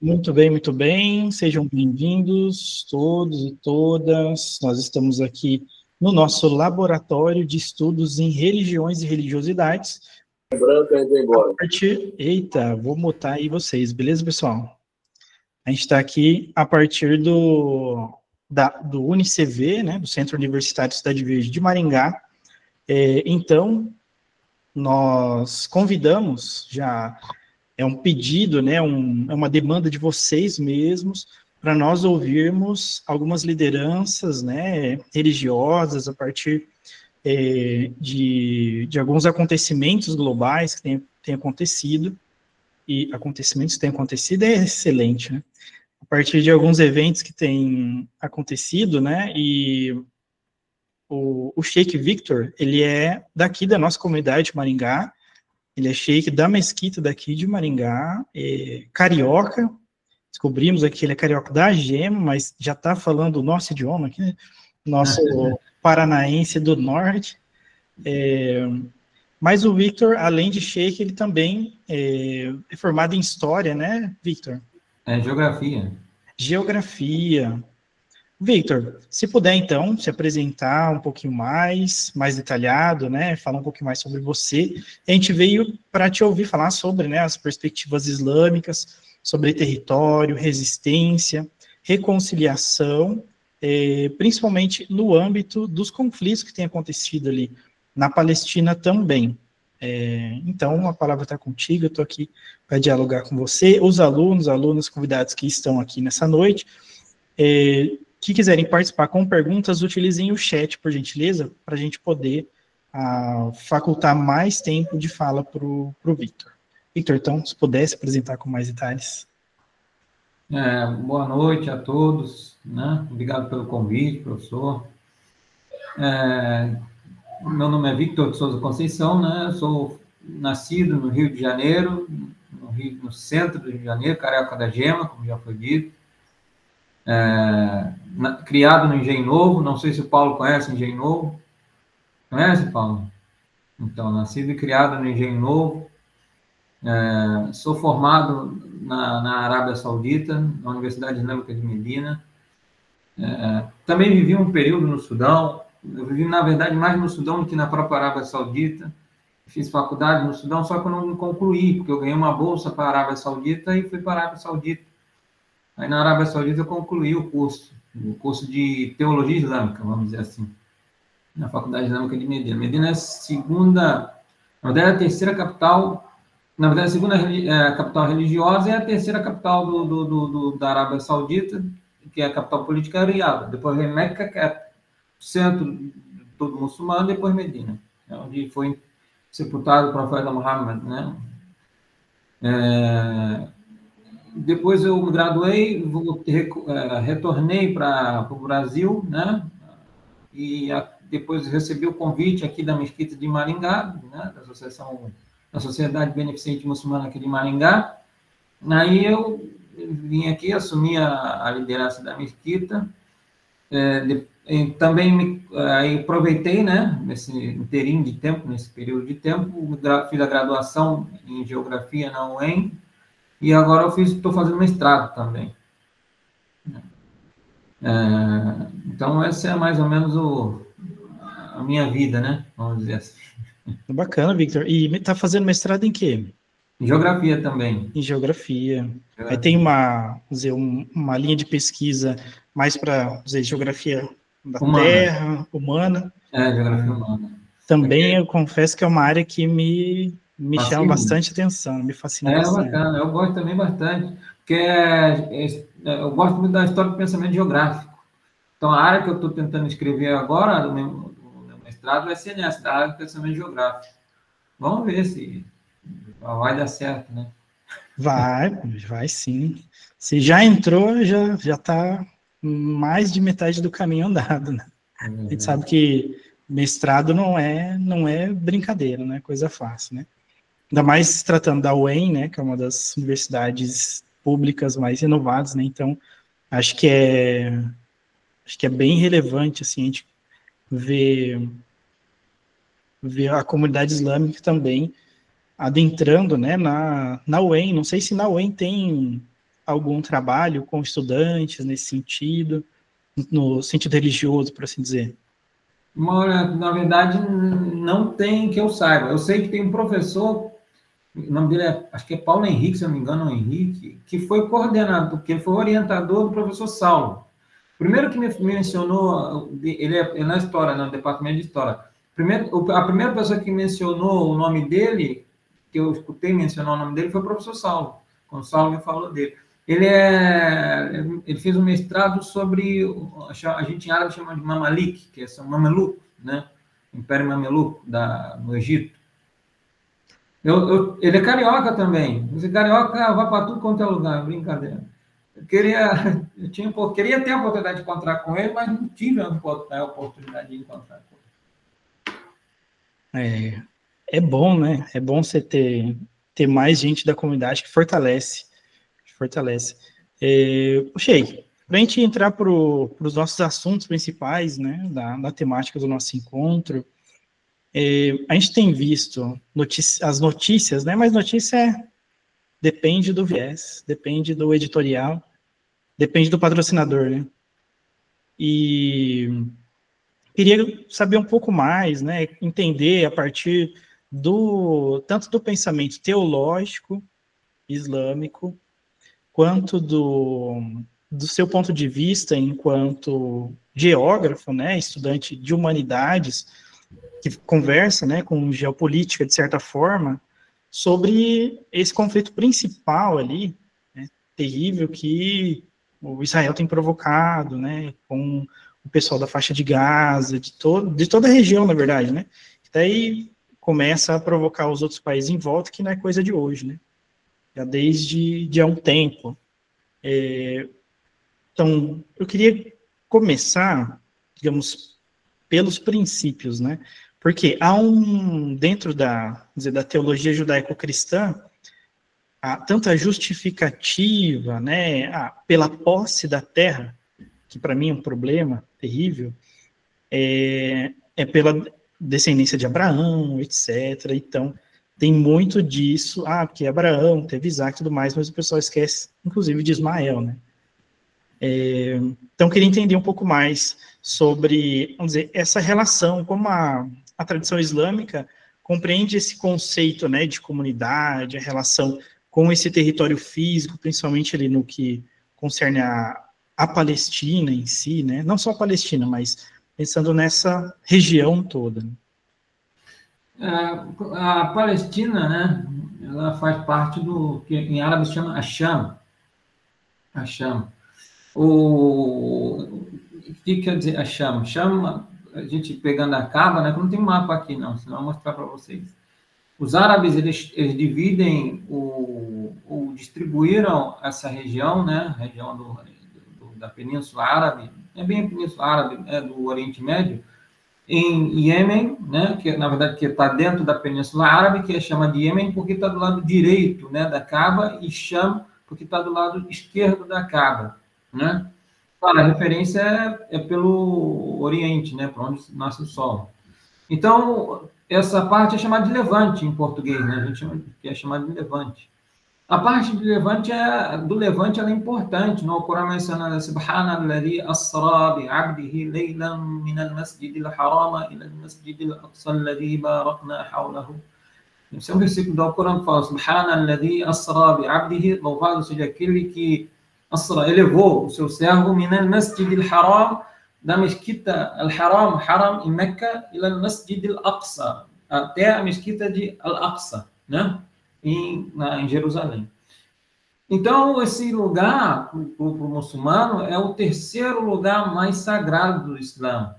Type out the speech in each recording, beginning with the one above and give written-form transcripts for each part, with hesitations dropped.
Muito bem, muito bem. Sejam bem-vindos todos e todas. Nós estamos aqui no nosso laboratório de estudos em religiões e religiosidades. Branca e embora. Eita, vou mutar aí vocês, beleza, pessoal? A gente está aqui a partir do UniCV, né, do Centro Universitário Cidade Verde de Maringá. Então, nós convidamos já... É um pedido, né, é uma demanda de vocês mesmos, para nós ouvirmos algumas lideranças, né, religiosas, a partir de alguns acontecimentos globais que têm acontecido, e acontecimentos que têm acontecido é excelente, né? A partir de alguns eventos que têm acontecido, né, e o Sheikh Victor, ele é daqui da nossa comunidade de Maringá. Ele é sheik da mesquita daqui de Maringá, carioca. Descobrimos aqui que ele é carioca da Gema, mas já está falando o nosso idioma aqui, né? Nosso paranaense do norte. Mas o Victor, além de sheik, ele também é formado em história, né, Victor? Geografia. Geografia. Victor, se puder, então, se apresentar um pouquinho mais detalhado, né, falar um pouquinho mais sobre você. A gente veio para te ouvir falar sobre, né, as perspectivas islâmicas, sobre território, resistência, reconciliação, principalmente no âmbito dos conflitos que têm acontecido ali na Palestina também. Então, a palavra está contigo, eu estou aqui para dialogar com você, os alunos, convidados que estão aqui nessa noite. Que quiserem participar com perguntas, utilizem o chat, por gentileza, para a gente poder facultar mais tempo de fala para o Victor. Victor, então, se pudesse apresentar com mais detalhes. Boa noite a todos, né? Obrigado pelo convite, professor. Meu nome é Victor de Souza Conceição, né? Eu sou nascido no Rio de Janeiro, no centro do Rio de Janeiro, carioca da Gema, como já foi dito. Criado no Engenho Novo, não sei se o Paulo conhece Engenho Novo. Conhece, Paulo? Então, nascido e criado no Engenho Novo. Sou formado na Arábia Saudita, na Universidade Islâmica de Medina. Também vivi um período no Sudão. Eu vivi, na verdade, mais no Sudão do que na própria Arábia Saudita. Fiz faculdade no Sudão, só que eu não concluí, porque eu ganhei uma bolsa para a Arábia Saudita e fui para a Arábia Saudita. Aí, na Arábia Saudita, eu concluí o curso de Teologia Islâmica, vamos dizer assim, na Faculdade Islâmica de Medina. Medina é a segunda, na verdade, a terceira capital, na verdade, a segunda capital religiosa, e a terceira capital da Arábia Saudita, que é a capital política, é Riad. Depois vem Meca, que é o centro de todo muçulmano, depois Medina, onde foi sepultado o profeta Muhammad, né? Depois eu me graduei, retornei para o Brasil, né? E depois recebi o convite aqui da Mesquita de Maringá, né? Da Sociedade Beneficente Muçulmana aqui de Maringá. Aí eu vim aqui, assumi a liderança da Mesquita. Também aí aproveitei, né? Nesse inteirinho de tempo, nesse período de tempo, fiz a graduação em Geografia na UEM. E agora estou fazendo mestrado também. Então, essa é mais ou menos a minha vida, né? Vamos dizer assim. Bacana, Victor. E está fazendo mestrado em quê? Em Geografia também. Em Geografia. Aí tem uma linha de pesquisa mais para, Geografia da Terra, humana. Geografia humana. Também eu confesso que é uma área que me chama bastante atenção, me fascina bastante. Bacana, eu gosto também bastante, porque eu gosto muito da história do pensamento geográfico. Então, a área que eu estou tentando escrever agora, no meu mestrado, vai ser nessa, da área do pensamento geográfico. Vamos ver se vai dar certo, né? Vai sim. Se já entrou, já está mais de metade do caminho andado, né? A gente sabe que mestrado não é brincadeira, não é coisa fácil, né? Ainda mais se tratando da UEM, né, que é uma das universidades públicas mais renovadas, né? Então, acho que é bem relevante, assim, a gente ver a comunidade islâmica também adentrando, né, na UEM. Não sei se na UEM tem algum trabalho com estudantes nesse sentido, no sentido religioso, por assim dizer? Na verdade, não tem que eu saiba. Eu sei que tem um professor, o nome dele acho que é Paulo Henrique, se eu não me engano, Henrique, que foi coordenador, que foi orientador do professor Saulo. Primeiro que me mencionou, ele é na história, no departamento de história. A primeira pessoa que mencionou o nome dele, que eu escutei mencionar o nome dele, foi o professor Saulo, quando o Saulo me falou dele. Ele fez um mestrado sobre, a gente em árabe chama de Mamalik, que são Mameluco, né? Império Mameluco no Egito. Ele é carioca também. Você carioca vai para tudo quanto é lugar, brincadeira. Eu queria ter a oportunidade de encontrar com ele, mas não tive a oportunidade de encontrar com ele. É bom, né? É bom você ter mais gente da comunidade que fortalece. Sheik, para a gente entrar para os nossos assuntos principais, né, da temática do nosso encontro, a gente tem visto as notícias, né, mas notícia depende do viés, depende do editorial, depende do patrocinador, né? E queria saber um pouco mais, né, entender a partir tanto do pensamento teológico islâmico, quanto do seu ponto de vista enquanto geógrafo, né, estudante de humanidades, que conversa, né, com geopolítica, de certa forma, sobre esse conflito principal ali, né, terrível, que o Israel tem provocado, né, com o pessoal da faixa de Gaza, de toda a região, na verdade, né, que daí começa a provocar os outros países em volta, que não é coisa de hoje, né, já desde há um tempo. Então, eu queria começar, digamos, pelos princípios, né? Porque há dentro da teologia judaico-cristã, há tanta justificativa, né, pela posse da terra, que para mim é um problema terrível, é pela descendência de Abraão, etc. Então, tem muito disso, porque Abraão teve Isaac e tudo mais, mas o pessoal esquece, inclusive, de Ismael, né? Então, queria entender um pouco mais sobre, vamos dizer, essa relação, como a tradição islâmica compreende esse conceito, né, de comunidade, a relação com esse território físico, principalmente ali no que concerne a Palestina em si, né? Não só a Palestina, mas pensando nessa região toda. A Palestina, né, ela faz parte do que em árabe se chama Asham. O que quer dizer Asham? Asham, a gente pegando a Kaaba, né, que não tem mapa aqui não, senão eu vou mostrar para vocês. Os árabes, eles dividem distribuíram essa região, né, região da Península Árabe, é bem a Península Árabe, do Oriente Médio, em Iêmen, né, que na verdade que está dentro da Península Árabe, que é chama de Iêmen porque está do lado direito, né, da Kaaba, e Sham porque está do lado esquerdo da Kaaba, né? Claro, a referência é pelo Oriente, né, para onde nasce o Sol. Então, essa parte é chamada de Levante em português, né? A gente é chamada de Levante. A parte do Levante ela é importante. No Corão menciona Subhanalladhi asra bi'abdihi laylan min al-masjid al-haram ila al-masjid al-aqsa alladhi barakna hawlahu. Esse é um versículo do Corão que fala Subhanalladhi asra bi'abdihi, louvado seja aquele que elevou o seu servo min al-masjid al-haram, da mesquita al-haram, haram em Meca, ila al-masjid al-aqsa, até a mesquita de al-Aqsa, né? Em Jerusalém. Então, esse lugar, para o muçulmano, é o terceiro lugar mais sagrado do Islã.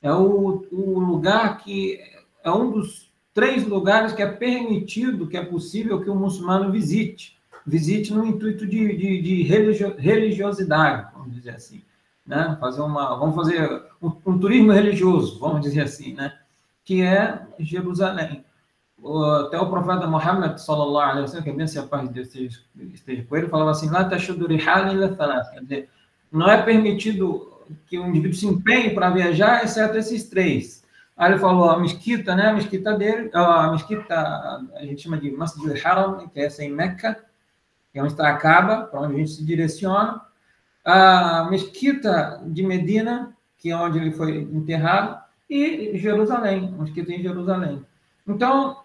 É o lugar que é um dos 3 lugares que é permitido, que é possível que o muçulmano visite. Visite no intuito de religiosidade, vamos dizer assim. Né? Vamos fazer um turismo religioso, vamos dizer assim, né? Que é Jerusalém. Até o profeta Muhammad, sallallahu alaihi wasallam, que é bem se a paz de Deus esteja com ele, falava assim, lá tashudu rihan ila thalath, quer dizer, não é permitido que o indivíduo se empenhe para viajar, exceto esses 3. Aí ele falou, a mesquita, né, a mesquita dele, a mesquita, a gente chama de Masjid al-Haram, que é essa em Meca, é um Estacaba, para onde a gente se direciona, a Mesquita de Medina, que é onde ele foi enterrado, e Jerusalém, a Mesquita em Jerusalém. Então,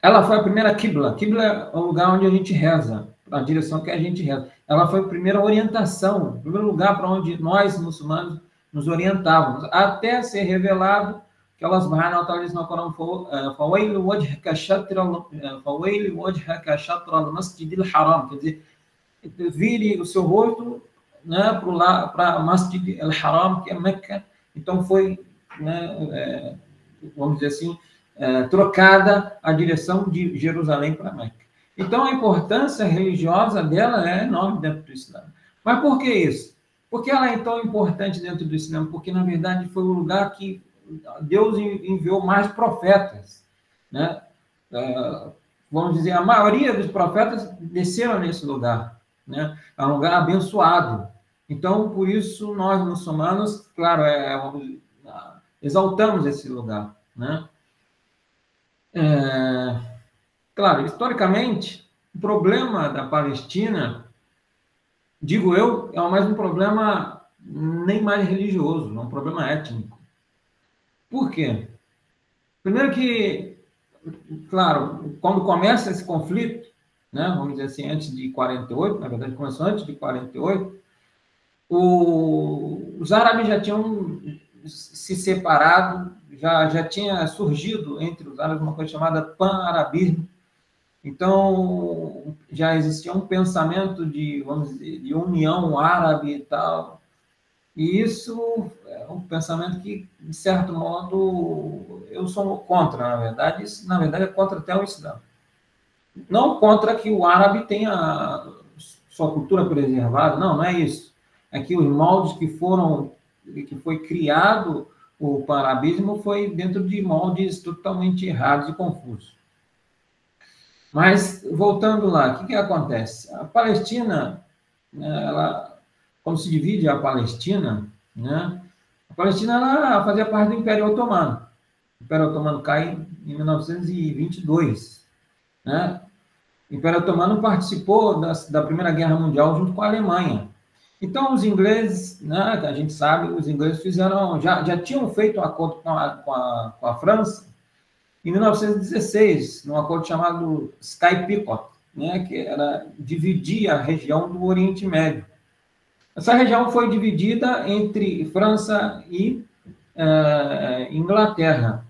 ela foi a primeira Qibla. Qibla é o lugar onde a gente reza, a direção que a gente reza. Ela foi a primeira orientação, o primeiro lugar para onde nós, muçulmanos, nos orientávamos, até ser revelado que Allah subhanahu wa ta'ala diz no Corão: فَوَيْلُ وَجْهَكَ شَطْرَ الْمَسْجِدِ الْحَرَامِ, quer dizer, vire o seu rosto, né, para Masjid al-Haram, que é Meca. Então foi, né, vamos dizer assim, trocada a direção de Jerusalém para Meca. Então a importância religiosa dela é enorme dentro do Islã. Mas por que isso? Por que ela é tão importante dentro do Islã? Porque, na verdade, foi o lugar que Deus enviou mais profetas, né? Vamos dizer, a maioria dos profetas desceram nesse lugar, né? É um lugar abençoado. Então, por isso, nós, muçulmanos, claro, exaltamos esse lugar, né? Claro, historicamente, o problema da Palestina, digo eu, é mais um problema nem mais religioso, é um problema étnico. Por quê? Primeiro que, claro, quando começa esse conflito, né, vamos dizer assim, antes de 48, na verdade começou antes de 48, os árabes já tinham se separado, já tinha surgido entre os árabes uma coisa chamada pan-arabismo. Então, já existia um pensamento de, vamos dizer, de união árabe e tal. E isso é um pensamento que, de certo modo, eu sou contra, na verdade. Isso, na verdade, é contra até o Islã. Não contra que o árabe tenha sua cultura preservada, não é isso. É que os moldes que foi criado o pan-arabismo foi dentro de moldes totalmente errados e confusos. Mas, voltando lá, o que acontece? A Palestina, ela, como se divide a Palestina, né? A Palestina ela fazia parte do Império Otomano. O Império Otomano cai em 1922, né? O Império Otomano participou da Primeira Guerra Mundial junto com a Alemanha. Então, os ingleses, né, a gente sabe, os ingleses já tinham feito um acordo com a França em 1916, num acordo chamado Sykes-Picot, né, que era dividir a região do Oriente Médio. Essa região foi dividida entre França e Inglaterra.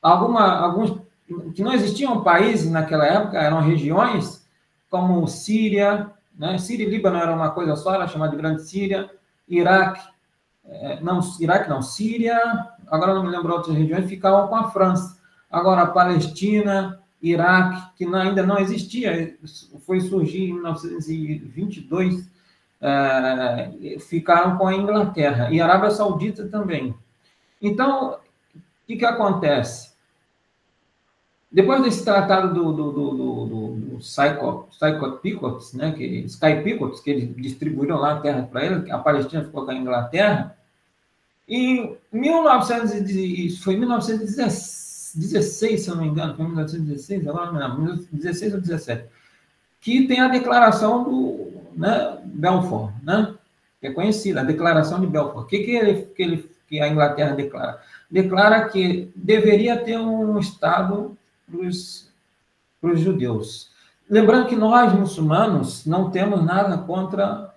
Alguns que não existiam países naquela época, eram regiões como Síria, né? Síria e Líbano era uma coisa só, era chamada de Grande Síria, Iraque não, Síria, agora não me lembro outras regiões, ficavam com a França. Agora, a Palestina, Iraque, que ainda não existia, foi surgir em 1922, ficaram com a Inglaterra, e a Arábia Saudita também. Então, o que acontece? Depois desse tratado do Sykes-Picot, né, Sykes-Picot, que eles distribuíram lá a terra para ele, a Palestina ficou com a Inglaterra, em 1916, se eu não me engano, foi 1916, agora não me lembro, 1916 ou 17, que tem a declaração do, né, Balfour, né, que é conhecida, a declaração de Balfour. O que a Inglaterra declara? Declara que deveria ter um Estado para os judeus. Lembrando que nós, muçulmanos, não temos nada contra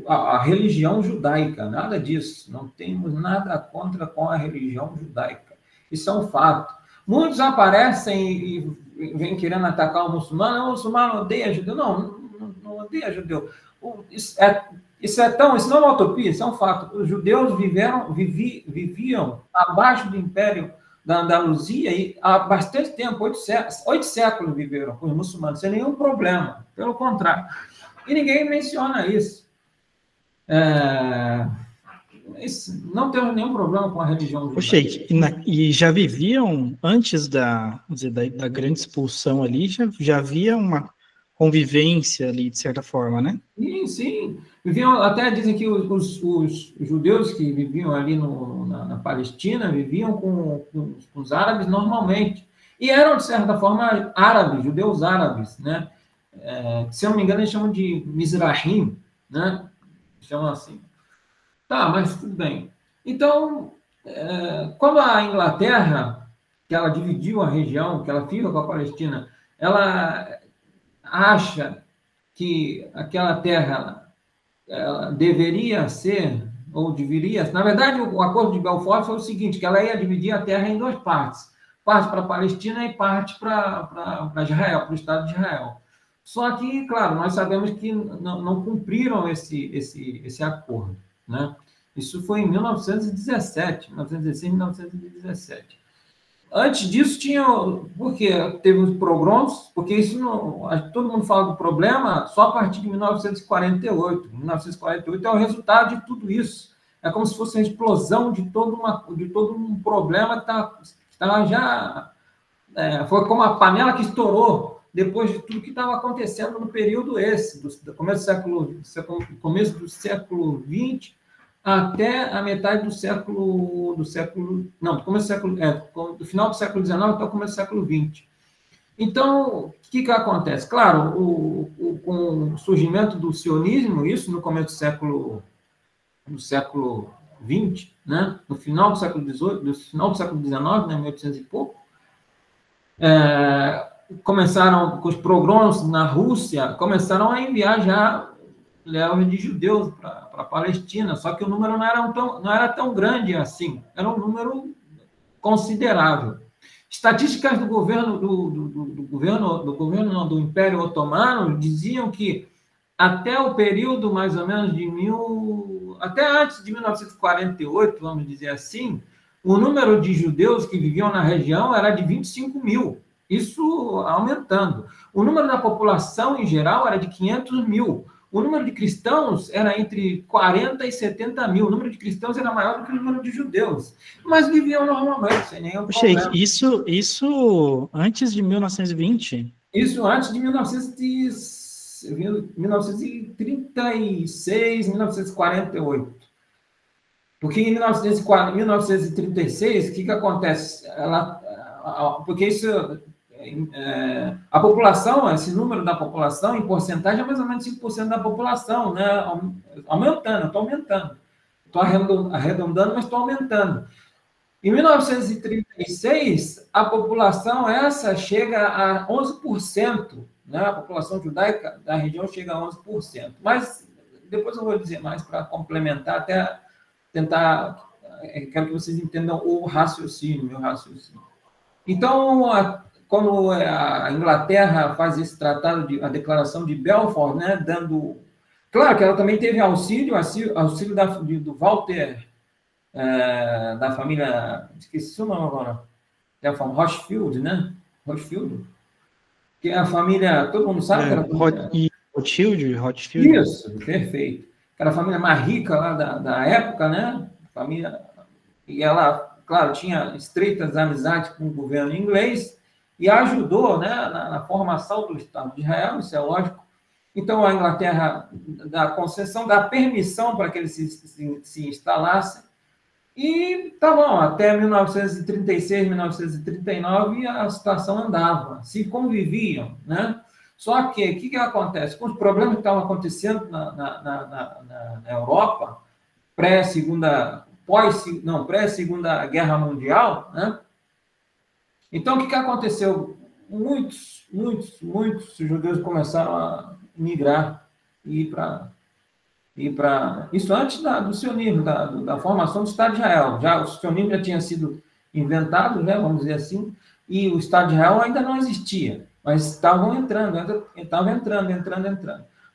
a religião judaica, nada disso. Não temos nada contra com a religião judaica. Isso é um fato. Muitos aparecem e vêm querendo atacar o muçulmano odeia judeu. Não odeia judeu. Isso não é uma utopia, isso é um fato. Os judeus viviam abaixo do Império da Andaluzia e há bastante tempo, 8 séculos viveram com os muçulmanos, sem nenhum problema, pelo contrário. E ninguém menciona isso. Não temos nenhum problema com a religião judaica. Sheik, e já viviam, antes da grande expulsão ali, já havia uma convivência ali, de certa forma, né? Sim. Viviam, até dizem que os judeus que viviam ali na Palestina viviam com os árabes normalmente. E eram, de certa forma, árabes, judeus árabes, né? se eu não me engano, eles chamam de Mizrahim, né? Chamam assim. Tá, mas tudo bem. Então, quando a Inglaterra, que ela dividiu a região, que ela fica com a Palestina, ela acha que aquela terra ela deveria ser, ou deveria... Na verdade, o Acordo de Balfour foi o seguinte, que ela ia dividir a terra em duas partes. Parte para a Palestina e parte para Israel, para o Estado de Israel. Só que, claro, nós sabemos que não cumpriram esse acordo, né? Isso foi em 1917, 1916, 1917. Antes disso tinha, porque teve os pogroms, porque isso não, todo mundo fala do problema só a partir de 1948. 1948 é o resultado de tudo isso. É como se fosse a explosão de todo um problema que estava já... foi como a panela que estourou depois de tudo que estava acontecendo no período esse, do começo do século XX até a metade do final do século XIX até o começo do século XX. Então, o que acontece? Claro, com o surgimento do sionismo, isso no começo do século XX, né? No final do século XVIII, no final do século XIX, né? 1800 e pouco, começaram com os pogroms na Rússia, começaram a enviar já levas de judeus para a Palestina, só que o número não era tão grande assim, era um número considerável. Estatísticas do governo do Império Otomano diziam que até o período mais ou menos até antes de 1948, vamos dizer assim, o número de judeus que viviam na região era de 25 mil, isso aumentando. O número da população em geral era de 500 mil. O número de cristãos era entre 40 e 70 mil. O número de cristãos era maior do que o número de judeus. Mas viviam normalmente, sem nenhum problema. Sheik, isso antes de 1920? Isso antes de 1936, 1948. Porque em 1936, o que acontece? Porque isso... a população, esse número da população, em porcentagem, é mais ou menos 5% da população, né? Aumentando, estou aumentando. Estou arredondando, mas estou aumentando. Em 1936, a população essa chega a 11%, né? A população judaica da região chega a 11%. Mas depois eu vou dizer mais para complementar, até tentar... quero que vocês entendam o meu raciocínio. Então, quando a Inglaterra faz esse tratado, a Declaração de Balfour, né, dando... Claro que ela também teve auxílio do Walter, da família... Esqueci o nome agora. É a família Rothschild, né? Rothschild. Que é a família... Todo mundo sabe? Rothschild. Isso, perfeito. Aquela família mais rica lá da época, né? Família... E ela, claro, tinha estreitas amizades com o governo inglês, e ajudou, né, na formação do Estado de Israel, isso é lógico. Então, a Inglaterra dá concessão, dá permissão para que eles se instalassem, e tá bom, até 1936, 1939, a situação andava, se conviviam, né? Só que, o que acontece? Com os problemas que estavam acontecendo na Europa, pré-Segunda Guerra Mundial, né? Então, o que aconteceu? Muitos judeus começaram a migrar e ir para... Isso antes do sionismo, da formação do Estado de Israel. Já o sionismo já tinha sido inventado, né, vamos dizer assim, e o Estado de Israel ainda não existia, mas estavam entrando.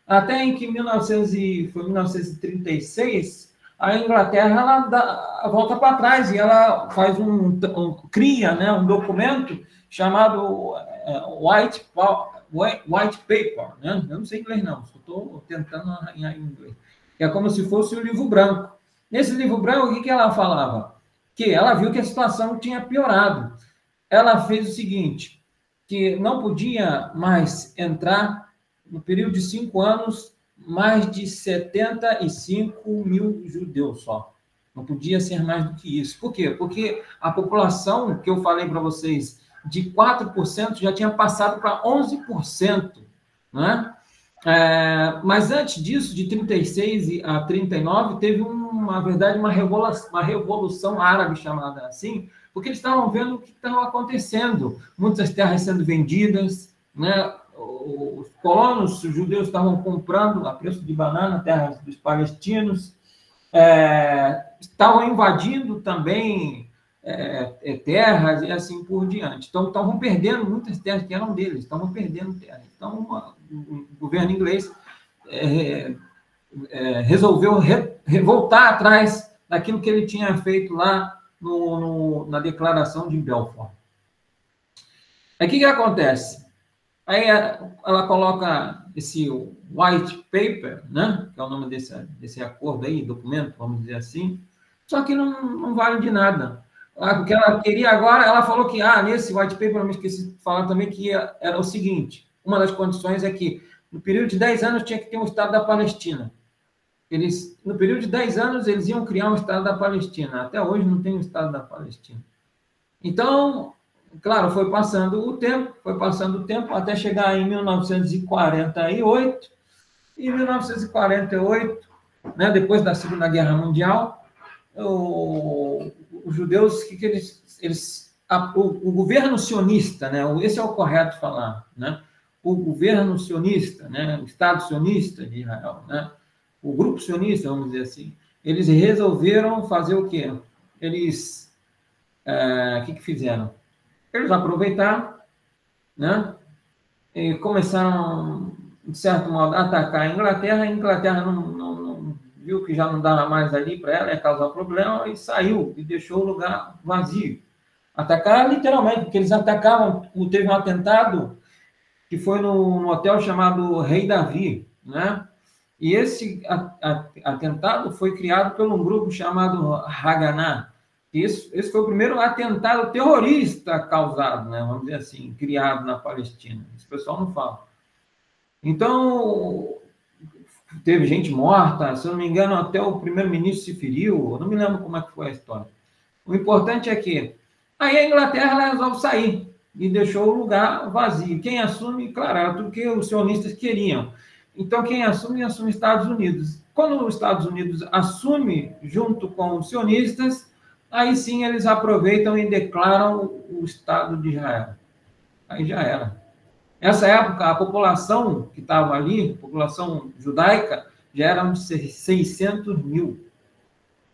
Até em que 1936... a Inglaterra ela volta para trás e ela faz cria, né, um documento chamado White Paper, né? Eu não sei inglês não, estou tentando arranhar em inglês. É como se fosse o livro branco. Nesse livro branco, o que ela falava? Que ela viu que a situação tinha piorado. Ela fez o seguinte, que não podia mais entrar, no período de 5 anos, mais de 75 mil judeus só. Não podia ser mais do que isso. Por quê? Porque a população, que eu falei para vocês, de 4% já tinha passado para 11%. né? Mas antes disso, de 36 a 39, teve, na verdade, uma revolução árabe, chamada assim, porque eles estavam vendo o que estava acontecendo. Muitas terras sendo vendidas, né? Os colonos os judeus estavam comprando a preço de banana terras dos palestinos, estavam invadindo também terras e assim por diante. Então, estavam perdendo muitas terras que eram deles, estavam perdendo terras. Então, o governo inglês resolveu voltar atrás daquilo que ele tinha feito lá na Declaração de Balfour. Aí, o que acontece? Aí ela coloca esse white paper, né? Que é o nome desse acordo aí, documento, vamos dizer assim, só que não vale de nada. O que ela queria agora, ela falou que, nesse white paper, eu me esqueci de falar também, que era o seguinte, uma das condições é que, no período de 10 anos, tinha que ter um Estado da Palestina. No período de 10 anos, eles iam criar um Estado da Palestina. Até hoje não tem um Estado da Palestina. Então, claro, foi passando o tempo, até chegar em 1948. Em 1948, né, depois da Segunda Guerra Mundial, os judeus, o governo sionista, né, esse é o correto falar, né, o governo sionista, né, o Estado sionista de Israel, né, o grupo sionista, vamos dizer assim, eles resolveram fazer o quê? Eles, o que fizeram? Eles aproveitaram, né, e começaram, de certo modo, a atacar a Inglaterra. A Inglaterra não viu que já não dava mais ali para ela, ia causar problema, e saiu, e deixou o lugar vazio. Atacaram literalmente, porque eles atacavam. Teve um atentado que foi no hotel chamado Rei Davi, né? E esse atentado foi criado por um grupo chamado Haganah. Esse foi o primeiro atentado terrorista causado, né? Vamos dizer assim, criado na Palestina. Esse pessoal não fala. Então, teve gente morta, se eu não me engano, até o primeiro-ministro se feriu, eu não me lembro como é que foi a história. O importante é que aí a Inglaterra ela resolve sair e deixou o lugar vazio. Quem assume, claro, era tudo que os sionistas queriam. Então, quem assume os Estados Unidos. Quando os Estados Unidos assume junto com os sionistas, aí sim eles aproveitam e declaram o Estado de Israel. Aí já era. Nessa época, a população que estava ali, a população judaica, já era de 600 mil.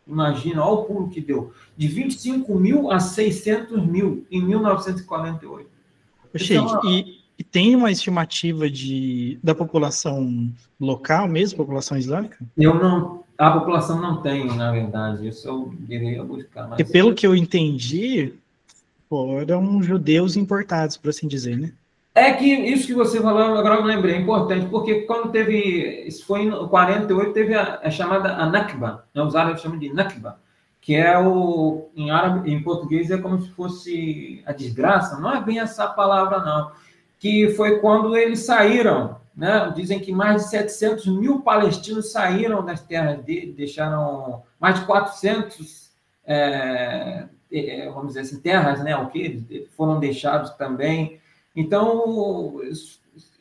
Imagina, olha o pulo que deu. De 25 mil a 600 mil em 1948. Sheik, e tem uma estimativa da população local mesmo, população islâmica? A população não tem, na verdade. Isso eu deveria buscar. Mas... Porque pelo que eu entendi, foram judeus importados, por assim dizer, né? É que isso que você falou, agora eu lembrei, é importante, porque quando teve, isso foi em 48, teve a chamada Nakba, né? Os árabes chamam de Nakba, que é em árabe, em português é como se fosse a desgraça, não é bem essa palavra não, que foi quando eles saíram, né? Dizem que mais de 700 mil palestinos saíram das terras dele, deixaram mais de 400, vamos dizer assim, terras, né? O que foram deixados também. Então,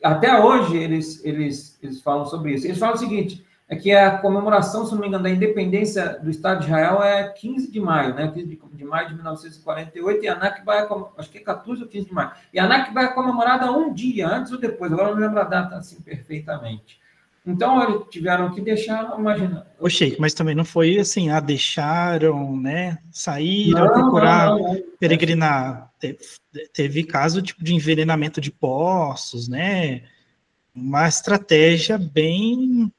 até hoje, eles falam sobre isso. Eles falam o seguinte, é que a comemoração, se não me engano, da independência do Estado de Israel é 15 de maio, né? 15 de maio de 1948, e a Nakba acho que é 14 ou 15 de maio. E a Nakba é comemorada um dia, antes ou depois, agora eu não lembro a data assim perfeitamente. Então, eles tiveram que deixar, imagina... Ô, Sheik, mas também não foi assim, deixaram, né, saíram, procurar peregrinar. Teve caso tipo de envenenamento de poços, né, uma estratégia bem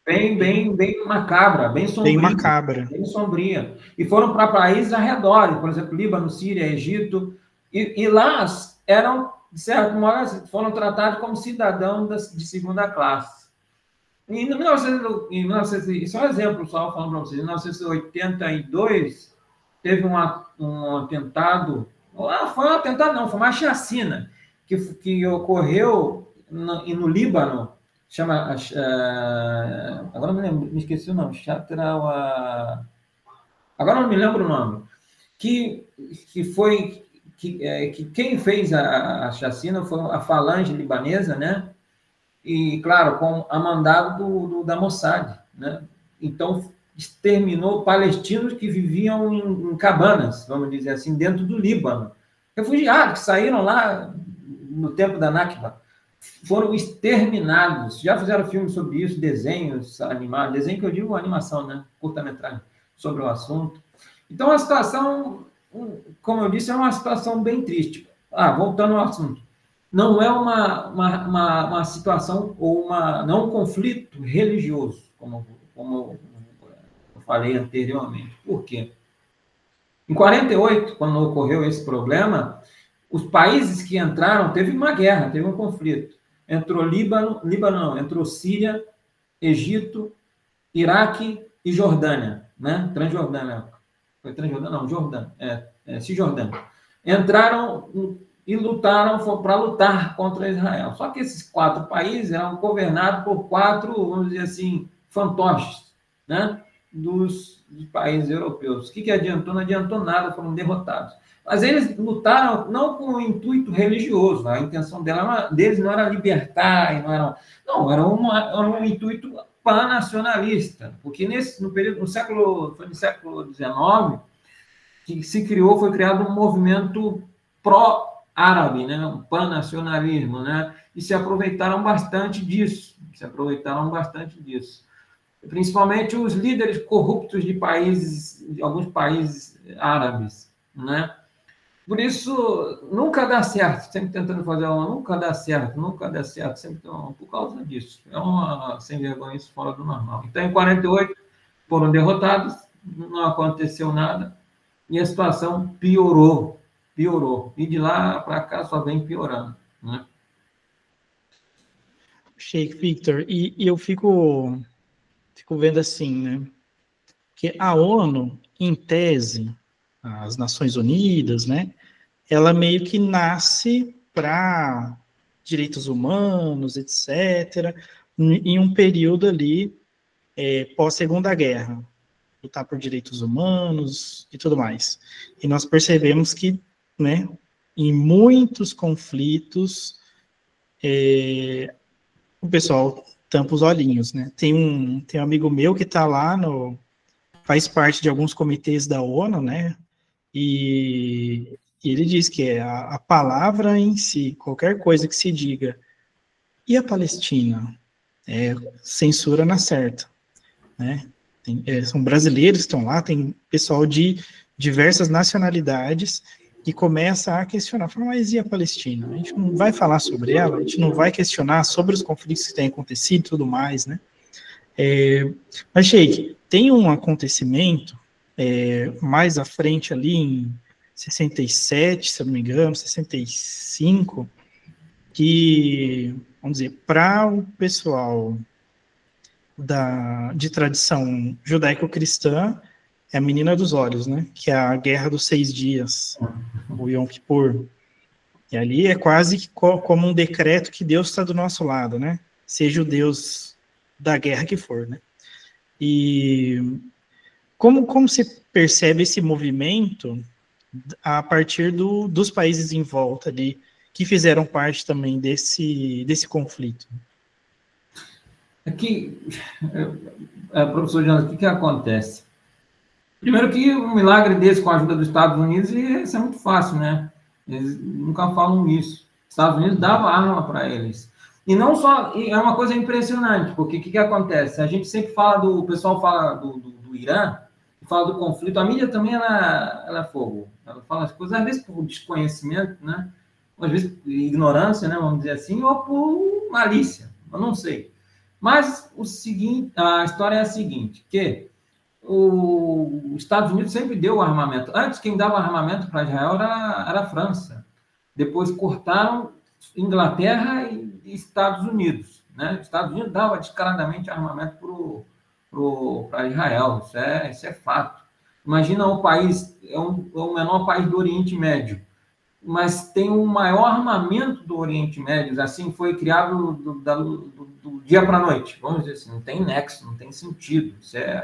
macabra, bem sombria. Bem macabra. Bem sombria. E foram para países arredores, por exemplo, Líbano, Síria, Egito, e lá eram, de certo modo, foram tratados como cidadãos de segunda classe. Em 1900, isso é um exemplo só falando para vocês. Em 1982, teve um atentado. Foi um atentado, não, foi uma chacina que ocorreu no Líbano. Chama. Agora me esqueci o nome. Agora não me lembro o nome. Que quem fez a chacina foi a falange libanesa, né? e claro, a mandado da Mossad, né? Então, exterminou palestinos que viviam em cabanas, vamos dizer assim, dentro do Líbano. Refugiados que saíram lá no tempo da Nakba. Foram exterminados. Já fizeram filmes sobre isso, desenhos animados, desenho que eu digo animação, né? Curta-metragem sobre o assunto. Então, a situação, como eu disse, é uma situação bem triste. Voltando ao assunto. Não é uma situação ou não um conflito religioso, como eu falei anteriormente. Por quê? Em 48, quando ocorreu esse problema, os países que entraram, teve uma guerra, teve um conflito. Entrou entrou Síria, Egito, Iraque e Jordânia, né? Transjordânia. Foi Transjordânia? Não, Jordânia. Cisjordânia. Entraram e lutaram para lutar contra Israel. Só que esses 4 países eram governados por 4, vamos dizer assim, fantoches, né? Dos países europeus. O que adiantou? Não adiantou nada, foram derrotados. Mas eles lutaram não com um intuito religioso, a intenção deles não era libertar, era um intuito pan-nacionalista, porque no século XIX, que foi criado um movimento pró-árabe, né? Um pan-nacionalismo, né? E se aproveitaram bastante disso, principalmente os líderes corruptos de alguns países árabes, né? Por isso, nunca dá certo, sempre tentando fazer nunca dá certo, sempre por causa disso. É uma sem vergonha isso fora do normal. Então, em 48, foram derrotados, não aconteceu nada, e a situação piorou. E de lá para cá só vem piorando, né? Sheikh Victor, e eu fico vendo assim, né? Que a ONU, em tese, as Nações Unidas, né? Ela meio que nasce para direitos humanos, etc., em um período ali pós-Segunda Guerra, lutar por direitos humanos e tudo mais. E nós percebemos que, né, em muitos conflitos, o pessoal tampa os olhinhos, né? Tem um amigo meu que está lá faz parte de alguns comitês da ONU, né? E ele diz que a palavra em si, qualquer coisa que se diga, e a Palestina? Censura na certa, né? São brasileiros que estão lá, tem pessoal de diversas nacionalidades que começa a questionar, fala, mas e a Palestina? A gente não vai falar sobre ela, a gente não vai questionar sobre os conflitos que têm acontecido e tudo mais, né? Mas, Sheikh, tem um acontecimento mais à frente ali em 67, se eu não me engano, 65, que, vamos dizer, para o pessoal de tradição judaico-cristã, é a menina dos olhos, né? Que é a Guerra dos 6 Dias, o Yom Kippur. E ali é quase que como um decreto que Deus está do nosso lado, né? Seja o Deus da guerra que for, né? E como se percebe esse movimento a partir dos países em volta ali, que fizeram parte também desse conflito? Aqui, professor Jonas, o que acontece? Primeiro que um milagre desse com a ajuda dos Estados Unidos, isso é muito fácil, né? Eles nunca falam isso. Os Estados Unidos davam arma para eles. E não só, é uma coisa impressionante, porque o que acontece? A gente sempre fala o pessoal fala do Irã, fala do conflito, a mídia também ela é fogo. Ela fala as coisas, às vezes por desconhecimento, né? Às vezes por ignorância, né? Vamos dizer assim, ou por malícia, eu não sei. Mas a história é a seguinte, que os Estados Unidos sempre deu armamento. Antes, quem dava armamento para Israel era a França. Depois cortaram Inglaterra e Estados Unidos, né? Os Estados Unidos dava descaradamente armamento para Israel, isso é fato. Imagina um país, o menor país do Oriente Médio, mas tem o maior armamento do Oriente Médio, assim, foi criado do dia para a noite, vamos dizer assim, não tem nexo, não tem sentido,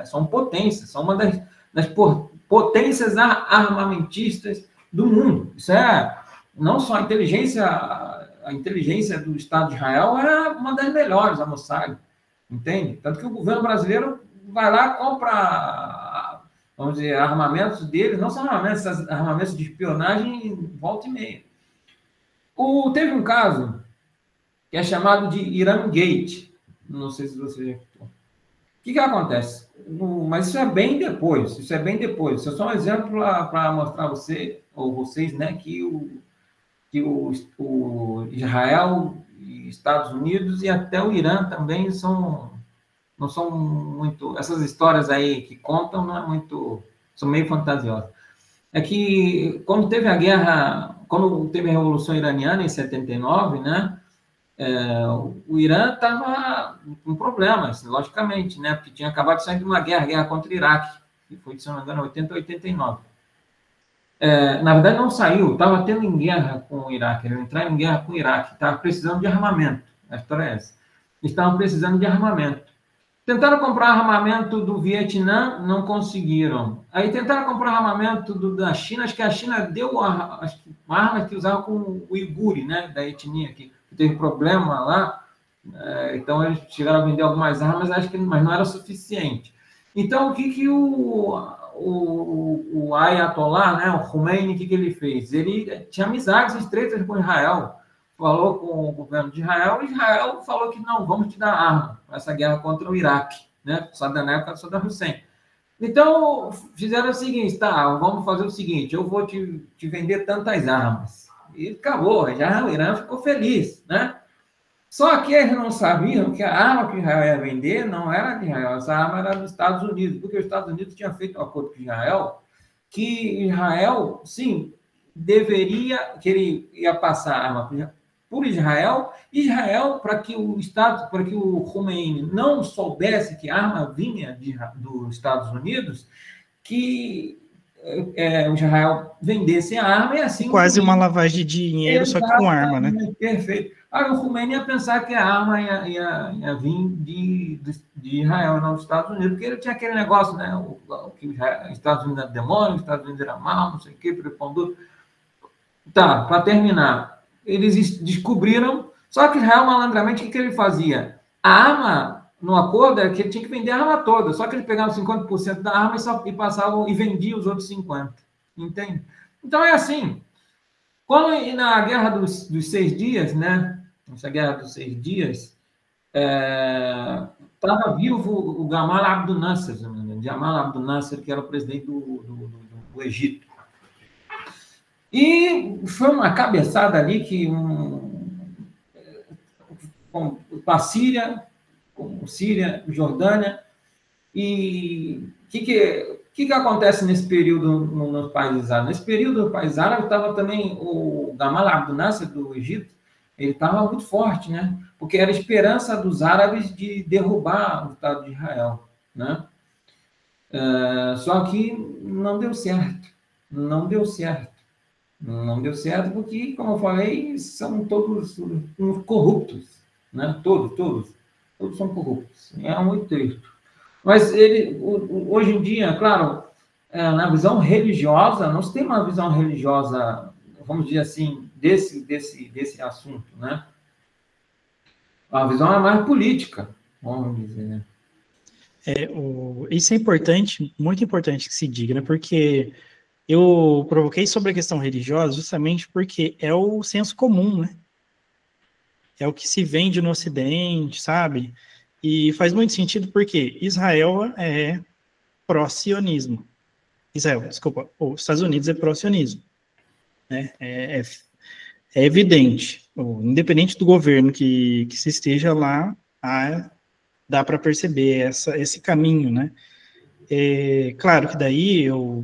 são potências, são uma das potências armamentistas do mundo, isso é não só a inteligência a inteligência do Estado de Israel era uma das melhores, a Mossad, entende? Tanto que o governo brasileiro vai lá e compra, vamos dizer, armamentos deles, não são armamentos de espionagem volta e meia. Teve um caso que é chamado de Irã Gate, não sei se você já escutou. O que acontece? Mas isso é bem depois, isso é só um exemplo para mostrar a você, ou vocês, né, que o Israel, Estados Unidos e até o Irã também não são muito... Essas histórias aí que contam não é muito... São meio fantasiosas. É que quando teve a Revolução Iraniana em 79, né, o Irã estava com problemas, logicamente, né, porque tinha acabado de sair de uma guerra contra o Iraque, que foi, se não me engano, 80 ou 89. Na verdade, não saiu, estava tendo guerra com o Iraque, ele entrar em guerra com o Iraque, estava precisando de armamento, a história é essa. Estavam precisando de armamento. Tentaram comprar armamento do Vietnã, não conseguiram. Aí tentaram comprar armamento da China, acho que a China deu uma arma que usava com o uigure, né, da etnia, que teve problema lá, então eles chegaram a vender algumas armas, mas não era suficiente. Então, o que o Ayatollah, né, o Khomeini, o que ele fez? Ele tinha amizades estreitas com Israel, falou com o governo de Israel, e Israel falou que não, vamos te dar arma para essa guerra contra o Iraque, né, na época do Saddam Hussein. Então, fizeram o seguinte, tá, vamos fazer o seguinte, eu vou te vender tantas armas. E acabou, já o Irã ficou feliz, né? Só que eles não sabiam que a arma que Israel ia vender não era de Israel, essa arma era dos Estados Unidos, porque os Estados Unidos tinham feito um acordo com Israel, que Israel, sim, que ele ia passar a arma por Israel, para que o Khomeini não soubesse que a arma vinha dos Estados Unidos, que o Israel vendesse a arma e assim... Quase uma lavagem de dinheiro, só que com arma, né? Perfeito. Aí o Khomeini ia pensar que a arma ia vir de Israel, não dos Estados Unidos, porque ele tinha aquele negócio, né? Que os Estados Unidos era demônio, os Estados Unidos era mal, não sei o quê, prepondo. Tá, para terminar, eles descobriram, só que Israel, malandramente, o que ele fazia? A arma, no acordo, era que ele tinha que vender a arma toda, só que ele pegava 50% da arma e passavam e vendia os outros 50%. Entende? Então é assim. Quando na Guerra dos 6 Dias, né? Essa Guerra dos 6 Dias, estava vivo o Gamal Abdel Nasser, Gamal Abdel Nasser, que era o presidente do Egito. E foi uma cabeçada ali que com a Síria, Jordânia, e o que acontece nesse período nos países árabes? Nesse período nos países árabes estava também o Gamal Abdel Nasser do Egito, ele estava muito forte, né? Porque era a esperança dos árabes de derrubar o Estado de Israel, né? Só que não deu certo, porque, como eu falei, são todos corruptos, né? Todos são corruptos. É muito triste. Mas hoje em dia, claro, na visão religiosa, não se tem uma visão religiosa, vamos dizer assim, desse assunto, né? A visão é mais política, vamos dizer, né? Isso é importante, muito importante que se diga, né? Porque eu provoquei sobre a questão religiosa justamente porque é o senso comum, né? É o que se vende no Ocidente, sabe? E faz muito sentido porque Israel é pró-sionismo. Desculpa, os Estados Unidos é pró-sionismo. Né? É evidente. Independente do governo que se esteja lá, dá para perceber esse caminho, né? Claro que daí eu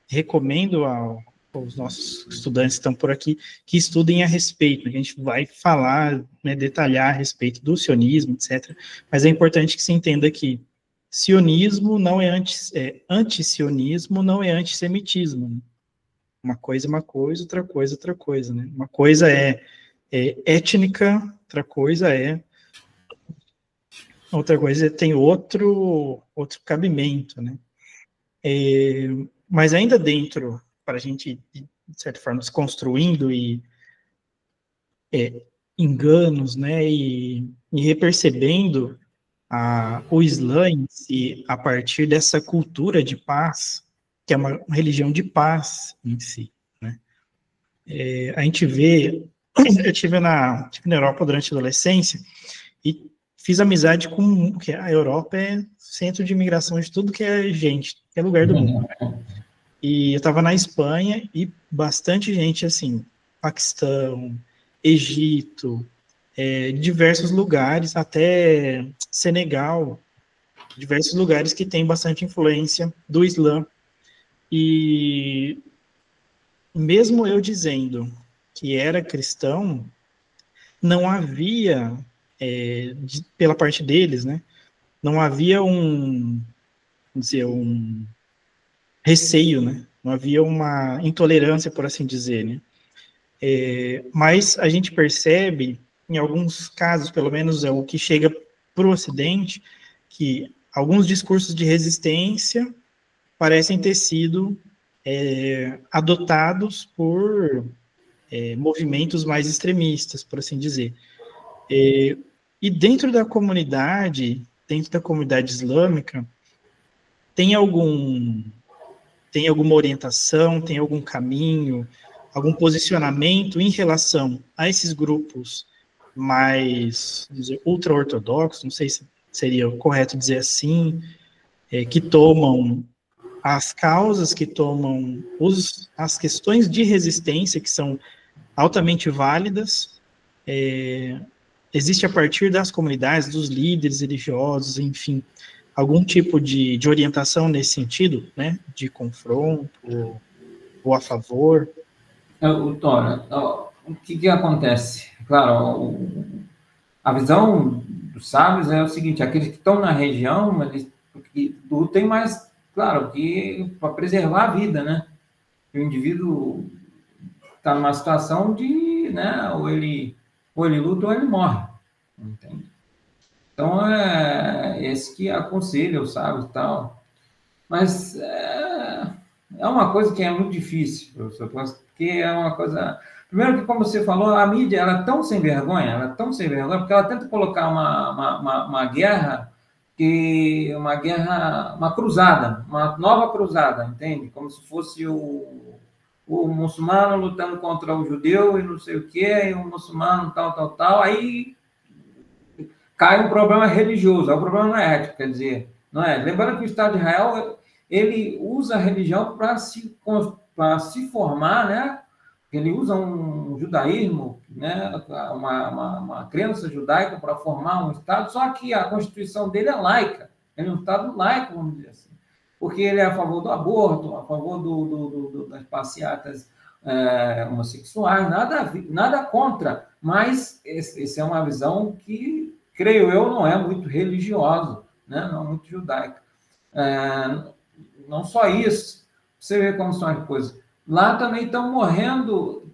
recomendo aos nossos estudantes que estão por aqui que estudem a respeito, né? A gente vai falar, né, detalhar a respeito do sionismo, etc. Mas é importante que se entenda que sionismo não é anti-sionismo, não é antissemitismo. Né? Uma coisa é uma coisa, outra coisa é outra coisa, né? Uma coisa é étnica, outra coisa tem outro cabimento, né? Mas ainda dentro, para a gente, de certa forma, se construindo e enganos, né, e repercebendo o Islã em si, a partir dessa cultura de paz, que é uma religião de paz em si, né? A gente vê, eu tive na Europa durante a adolescência e fiz amizade com, que a Europa é centro de imigração de tudo que é gente, que é lugar do mundo. E eu estava na Espanha e bastante gente, assim, Paquistão, Egito, diversos lugares, até Senegal, diversos lugares que têm bastante influência do Islã. E mesmo eu dizendo que era cristão, não havia, pela parte deles, né, não havia um receio, né, não havia uma intolerância, por assim dizer, né. Mas a gente percebe, em alguns casos, pelo menos é o que chega para o Ocidente, que alguns discursos de resistência parecem ter sido adotados por movimentos mais extremistas, por assim dizer. E dentro da comunidade islâmica, tem alguma orientação, tem algum caminho, algum posicionamento em relação a esses grupos mais, vamos dizer, ultra-ortodoxos, não sei se seria correto dizer assim, que tomam as causas, que tomam as questões de resistência, que são altamente válidas, existe a partir das comunidades, dos líderes religiosos, enfim, algum tipo de orientação nesse sentido, né, de confronto ou a favor? Tora, o que acontece? Claro, a visão dos sábios é o seguinte: aqueles que estão na região, eles lutem mais, claro, que para preservar a vida, né? O indivíduo está numa situação de, né, ou ele luta ou ele morre, entende? Então, esse que aconselha os sábios e tal. Mas é uma coisa que é muito difícil, professor, porque é uma coisa... Primeiro que, como você falou, a mídia ela é tão sem vergonha, porque ela tenta colocar uma guerra, uma cruzada, uma nova cruzada, entende? Como se fosse o muçulmano lutando contra o judeu e não sei o quê, e o muçulmano tal, aí cai um problema religioso, o problema não é ético, quer dizer, não é? Lembrando que o Estado de Israel, ele usa a religião para se formar, né? Ele usa um judaísmo, né? Uma crença judaica para formar um Estado, só que a Constituição dele é laica, ele é um Estado laico, vamos dizer assim, porque ele é a favor do aborto, a favor das passeatas homossexuais, nada contra, mas essa é uma visão que, creio eu, não é muito religiosa, né? Não é muito judaica. Não só isso, você vê como são as coisas. Lá também estão morrendo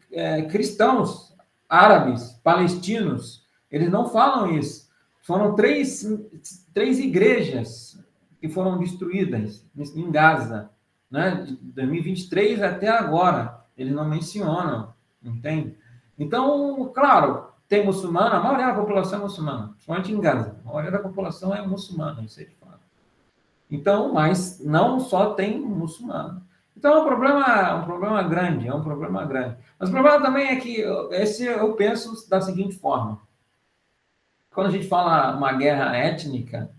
cristãos, árabes, palestinos, eles não falam isso. Foram três igrejas que foram destruídas em Gaza, né? De 2023 até agora, eles não mencionam, entende? Então, claro, tem muçulmana, a maioria da população é muçulmana, principalmente em Gaza, a maioria da população é muçulmana, isso aí de fato. Então, mas não só tem muçulmano. Então, é um problema grande, Mas o problema também é que eu penso da seguinte forma: quando a gente fala uma guerra étnica,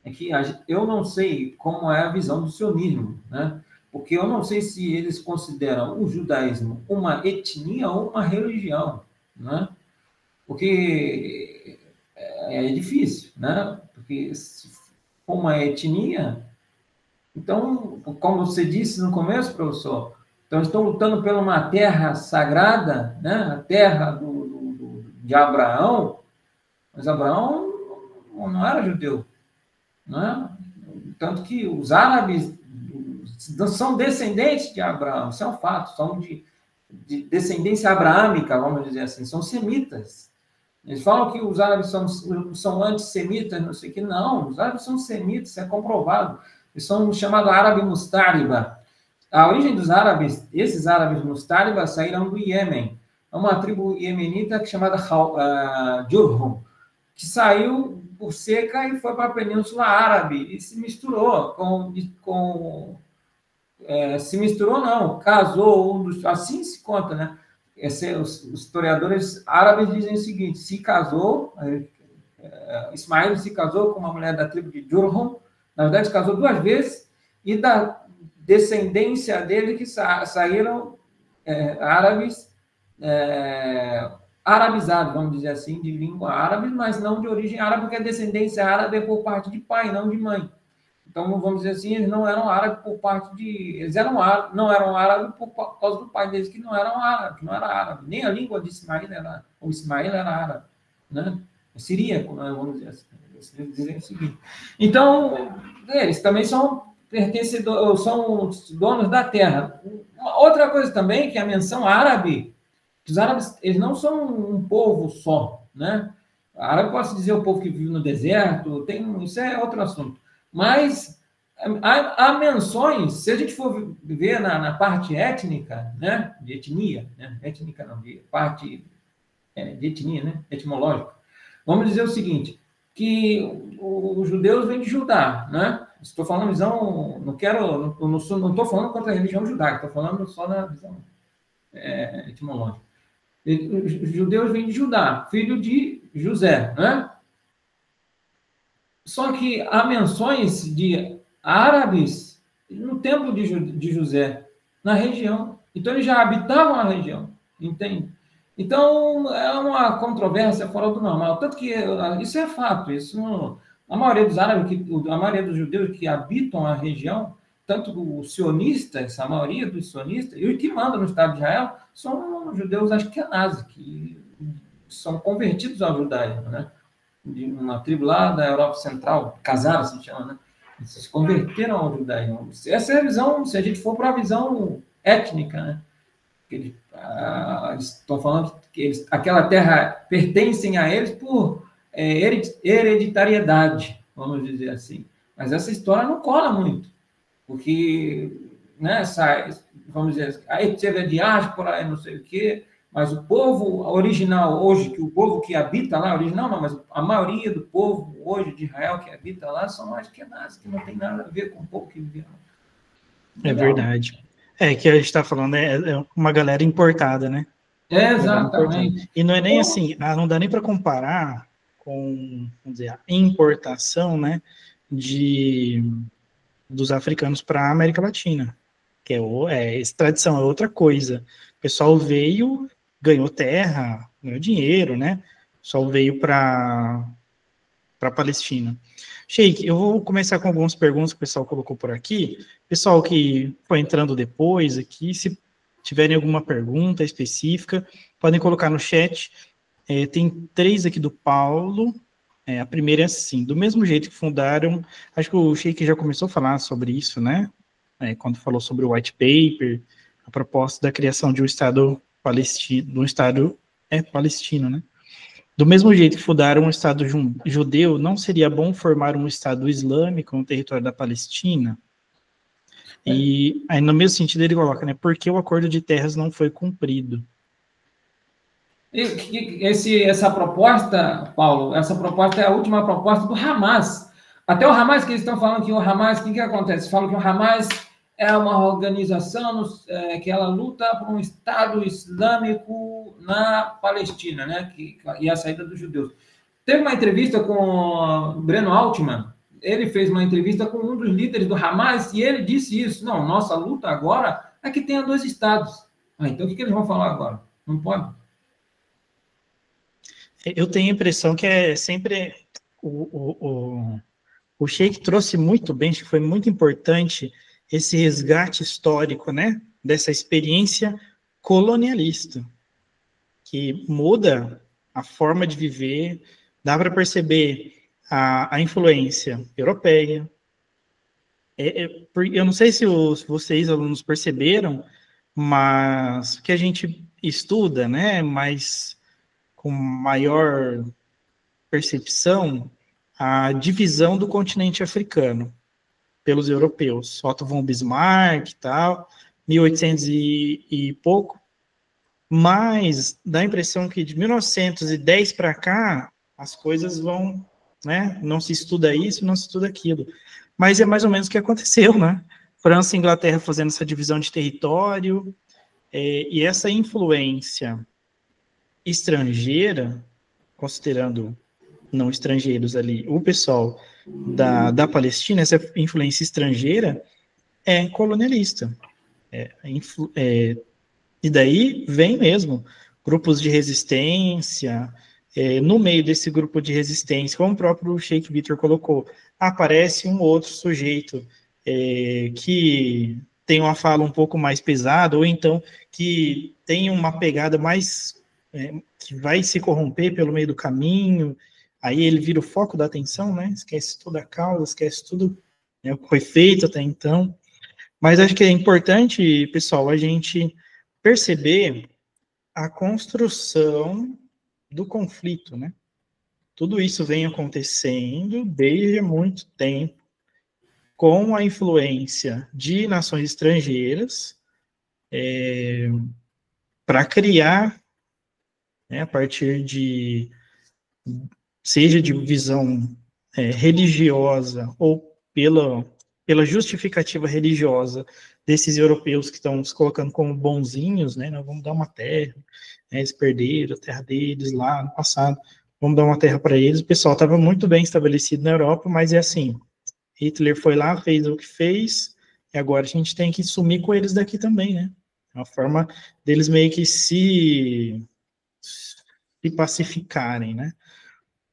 é que eu não sei como é a visão do sionismo, né? Porque eu não sei se eles consideram o judaísmo uma etnia ou uma religião, né? Porque é difícil, né? Porque se for uma etnia, então, como você disse no começo, professor, então estão lutando por uma terra sagrada, né? A terra de Abraão, mas Abraão não era judeu, né? Tanto que os árabes são descendentes de Abraão, isso é um fato, são de descendência abraâmica, vamos dizer assim, são semitas. Eles falam que os árabes são antissemitas, não sei o que, não, os árabes são semitas, isso é comprovado. Eles são chamados árabe mustáriba. A origem dos árabes, esses árabes mustáriba saíram do Iêmen. é uma tribo iemenita chamada Jurhum, que saiu por seca e foi para a Península Árabe e se misturou se misturou não, casou assim se conta, né? Os historiadores árabes dizem o seguinte: se casou, Ismael se casou com uma mulher da tribo de Jurhum, na verdade se casou 2 vezes, e da descendência dele que saíram árabes, arabizados, vamos dizer assim, de língua árabe, mas não de origem árabe, porque a descendência árabe é por parte de pai, não de mãe. Então, vamos dizer assim, eles não eram árabes por parte de... Eles não eram árabes por causa do pai deles, que não eram árabes, não era árabe. Nem a língua de Ismael era... O Ismael era árabe, né? Siríaco, né? Vamos dizer assim. Eles dizem o seguinte. Então, eles também são donos da terra. Outra coisa também, que a menção árabe, os árabes, eles não são um povo só, né? Árabe, posso dizer, o povo que vive no deserto, isso é outro assunto. Mas há menções, se a gente for ver na parte étnica, né, de etnia, né, étnica não, de parte de etnia, né, etimológica, vamos dizer o seguinte, que os judeus vêm de Judá, né? Estou falando visão, não estou falando contra a religião judaica, estou falando só na visão etimológica. Os judeus vêm de Judá, filho de José, né? Só que há menções de árabes no tempo de José, na região. Então, eles já habitavam a região, entende? Então, é uma controvérsia fora do normal. Tanto que isso é fato. A maioria dos árabes, a maioria dos judeus que habitam a região, tanto os sionistas, a maioria dos sionistas, e os que mandam no Estado de Israel, são judeus ashkenazes, que são convertidos ao judaísmo, né? De uma tribo lá da Europa Central, Khazar, se chama, né? Eles se converteram ao judaísmo. Essa é a visão, se a gente for para a visão étnica, né? Eles estão falando que aquela terra pertencem a eles por hereditariedade, vamos dizer assim. Mas essa história não cola muito, porque, né, vamos dizer, aí teve a diáspora, não sei o quê, mas o povo original hoje, que o povo que habita lá, original não, mas a maioria do povo hoje de Israel que habita lá são ashkenazes, que não tem nada a ver com o povo que vive lá. É verdade. Que a gente está falando é uma galera importada, né? Exatamente. E não é nem assim, não dá nem para comparar com, vamos dizer, a importação, né, dos africanos para a América Latina, que extradição, é outra coisa. O pessoal veio, ganhou terra, ganhou dinheiro, né? O pessoal veio para a Palestina. Sheik, eu vou começar com algumas perguntas que o pessoal colocou por aqui. Pessoal que foi entrando depois aqui, se tiverem alguma pergunta específica, podem colocar no chat. Tem 3 aqui do Paulo. A primeira é assim: do mesmo jeito que fundaram, acho que o Sheik já começou a falar sobre isso, né? Quando falou sobre o white paper, a proposta da criação de um Estado palestino, palestino, né? Do mesmo jeito que fundaram um Estado judeu, não seria bom formar um Estado islâmico no território da Palestina? E aí, no mesmo sentido, ele coloca, né? Por que o acordo de terras não foi cumprido? Essa proposta, Paulo, essa proposta é a última proposta do Hamas. Até o Hamas, que eles estão falando que o Hamas, o que acontece? Falam que o Hamas é uma organização que ela luta por um Estado islâmico na Palestina, né? E a saída dos judeus. Teve uma entrevista com o Breno Altman, ele fez uma entrevista com um dos líderes do Hamas e ele disse isso: não, nossa luta agora é que tenha 2 estados. Então o que eles vão falar agora? Não pode? Eu tenho a impressão que é sempre o Sheik trouxe muito bem, acho que foi muito importante esse resgate histórico, né, dessa experiência colonialista, que muda a forma de viver, dá para perceber a influência europeia. Eu não sei se vocês, alunos, perceberam, mas que a gente estuda, né, mas com maior percepção, a divisão do continente africano pelos europeus. Otto von Bismarck e tal, 1800 e pouco, mas dá a impressão que de 1910 para cá, as coisas vão, né? Não se estuda isso, não se estuda aquilo. Mas é mais ou menos o que aconteceu, né? França e Inglaterra fazendo essa divisão de território, e essa influência estrangeira, considerando não estrangeiros ali, o pessoal da Palestina, essa influência estrangeira é colonialista. E daí vem mesmo grupos de resistência. No meio desse grupo de resistência, como o próprio Sheikh Victor colocou, aparece um outro sujeito que tem uma fala um pouco mais pesada, ou então que tem uma pegada mais que vai se corromper pelo meio do caminho. Aí ele vira o foco da atenção, né? Esquece toda a causa, esquece tudo, né, o que foi feito até então. Mas acho que é importante, pessoal, a gente perceber a construção do conflito, né? Tudo isso vem acontecendo desde muito tempo, com a influência de nações estrangeiras, para criar, né, a partir de, seja de visão religiosa ou pela justificativa religiosa desses europeus que estão se colocando como bonzinhos, né? Nós vamos dar uma terra, né, eles perderam a terra deles lá no passado, vamos dar uma terra para eles. O pessoal estava muito bem estabelecido na Europa, mas é assim, Hitler foi lá, fez o que fez, e agora a gente tem que sumir com eles daqui também, né? É uma forma deles meio que se pacificarem, né?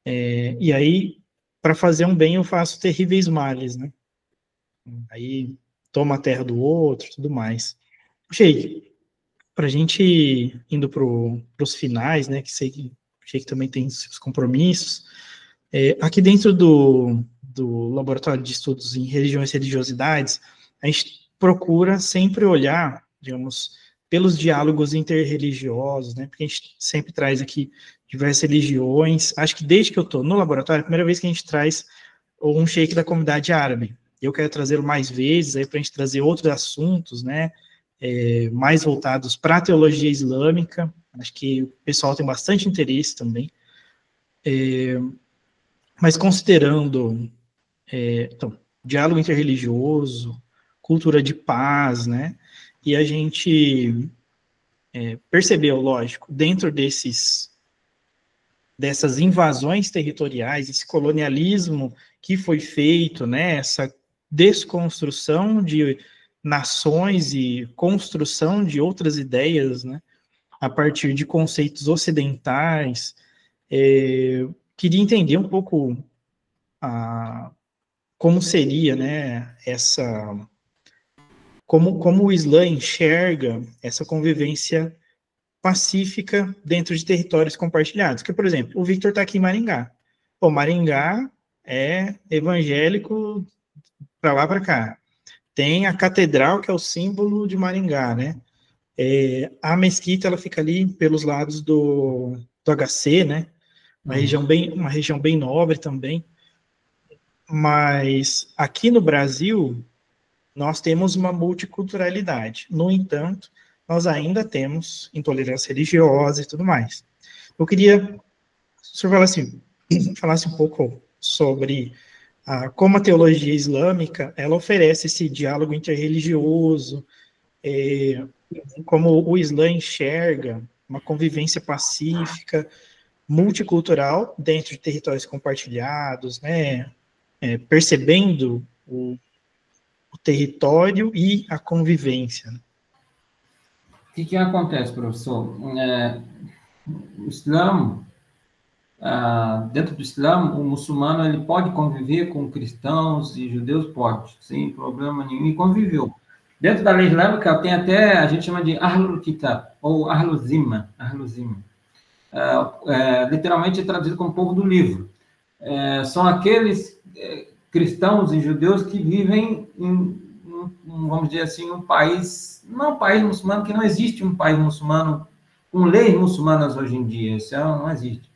E aí, para fazer um bem, eu faço terríveis males, né? Aí toma a terra do outro, tudo mais. Sheik, para a gente ir indo para os finais, né? Que sei que o Sheik também tem seus compromissos. Aqui dentro do Laboratório de Estudos em Religiões e Religiosidades, a gente procura sempre olhar, digamos, pelos diálogos interreligiosos, né? Porque a gente sempre traz aqui diversas religiões. Acho que desde que eu estou no laboratório, é a primeira vez que a gente traz um sheik da comunidade árabe. Eu quero trazê-lo mais vezes aí para a gente trazer outros assuntos, né? Mais voltados para a teologia islâmica. Acho que o pessoal tem bastante interesse também. Mas considerando então, diálogo interreligioso, cultura de paz, né? E a gente percebeu, lógico, dentro dessas invasões territoriais, esse colonialismo que foi feito, né? Essa desconstrução de nações e construção de outras ideias, né? A partir de conceitos ocidentais. Queria entender um pouco como seria, né, como o Islã enxerga essa convivência pacífica dentro de territórios compartilhados. Porque, por exemplo, o Victor está aqui em Maringá. O Maringá é evangélico para lá para cá. Tem a catedral, que é o símbolo de Maringá, né? A mesquita, ela fica ali pelos lados do HC, né? Uma região bem nobre também. Mas aqui no Brasil, nós temos uma multiculturalidade. No entanto, nós ainda temos intolerância religiosa e tudo mais. Eu queria que o senhor falasse um pouco sobre como a teologia islâmica ela oferece esse diálogo interreligioso, como o Islã enxerga uma convivência pacífica, multicultural, dentro de territórios compartilhados, né? Percebendo o território e a convivência. O que acontece, professor? O Islã, dentro do Islã, o muçulmano ele pode conviver com cristãos e judeus, pode, sem problema nenhum, e conviveu. Dentro da lei islâmica tem até, a gente chama de Ahlul Kitab, ou Ahlul Zimma. Literalmente é traduzido como povo do livro. São aqueles cristãos e judeus que vivem vamos dizer assim, um país, não um país muçulmano, que não existe um país muçulmano com leis muçulmanas hoje em dia, isso não existe.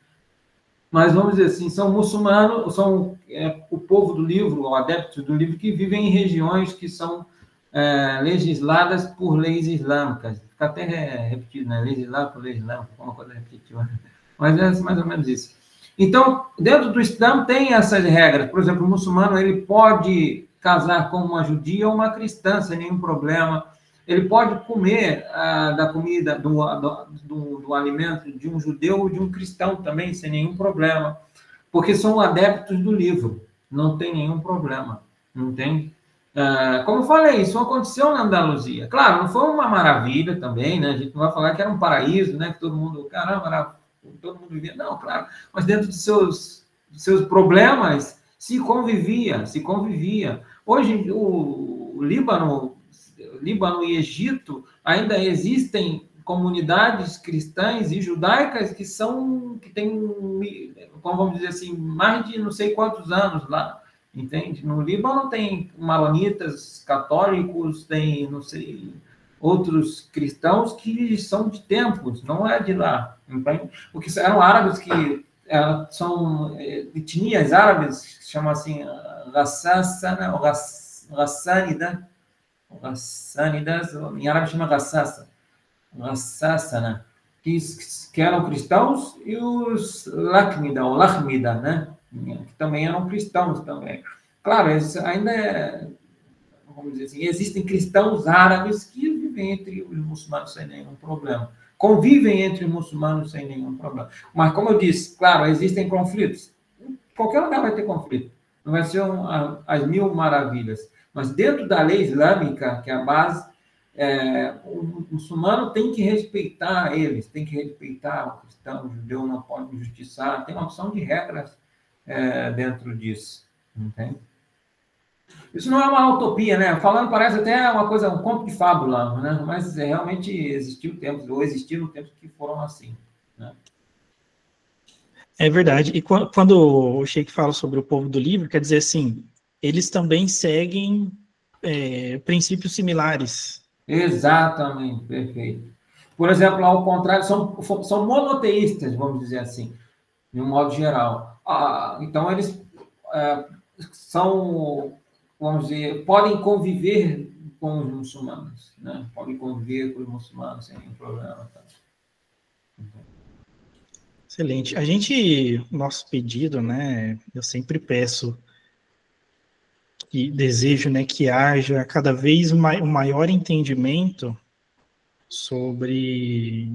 Mas, vamos dizer assim, são muçulmanos, são o povo do livro, ou adeptos do livro, que vivem em regiões que são legisladas por leis islâmicas. fica até repetido, né? Legislar por legislar, uma coisa repetitiva. Mas é mais ou menos isso. Então, dentro do Islã tem essas regras. Por exemplo, o muçulmano ele pode casar com uma judia ou uma cristã sem nenhum problema. Ele pode comer da comida, do alimento de um judeu ou de um cristão também, sem nenhum problema. Porque são adeptos do livro. Não tem nenhum problema. Não tem? Como eu falei, isso aconteceu na Andaluzia. Claro, não foi uma maravilha também, né? A gente não vai falar que era um paraíso, né? Que todo mundo, caramba, todo mundo vivia. Não, claro. Mas dentro de seus problemas, se convivia. Hoje, o Líbano e Egito, ainda existem comunidades cristãs e judaicas que têm, como vamos dizer assim, mais de não sei quantos anos lá. Entende? No Líbano tem maronitas, católicos, tem, não sei, outros cristãos que são de tempos, não é de lá. Entende? Porque eram árabes que são etnias árabes, que se chamam assim, Ghassasana, ou Ghassanida, em árabe chama Ghassasana, que eram cristãos, e os Lahmida, né? Que também eram cristãos também. Claro, ainda vamos dizer assim, existem cristãos árabes que vivem entre os muçulmanos sem nenhum problema. Convivem entre os muçulmanos sem nenhum problema. Mas, como eu disse, claro, existem conflitos. Em qualquer lugar vai ter conflito. Não vai ser as mil maravilhas. Mas dentro da lei islâmica, que é a base, o muçulmano tem que respeitar eles, tem que respeitar o cristão, o judeu não pode injustiçar. Tem uma opção de regras dentro disso, entende? Isso não é uma utopia, né? Falando parece até uma coisa, um conto de fábula, né? Mas realmente existiram tempos que foram assim, né? É verdade. E quando o Sheikh fala sobre o povo do livro, quer dizer assim, eles também seguem princípios similares. Exatamente, perfeito. Por exemplo, ao contrário, são monoteístas, vamos dizer assim, de um modo geral. Então, eles vamos dizer, podem conviver com os muçulmanos, né? Podem conviver com os muçulmanos sem nenhum problema. Tá? Excelente. Nosso pedido, né? Eu sempre peço e desejo, né, que haja cada vez um maior entendimento sobre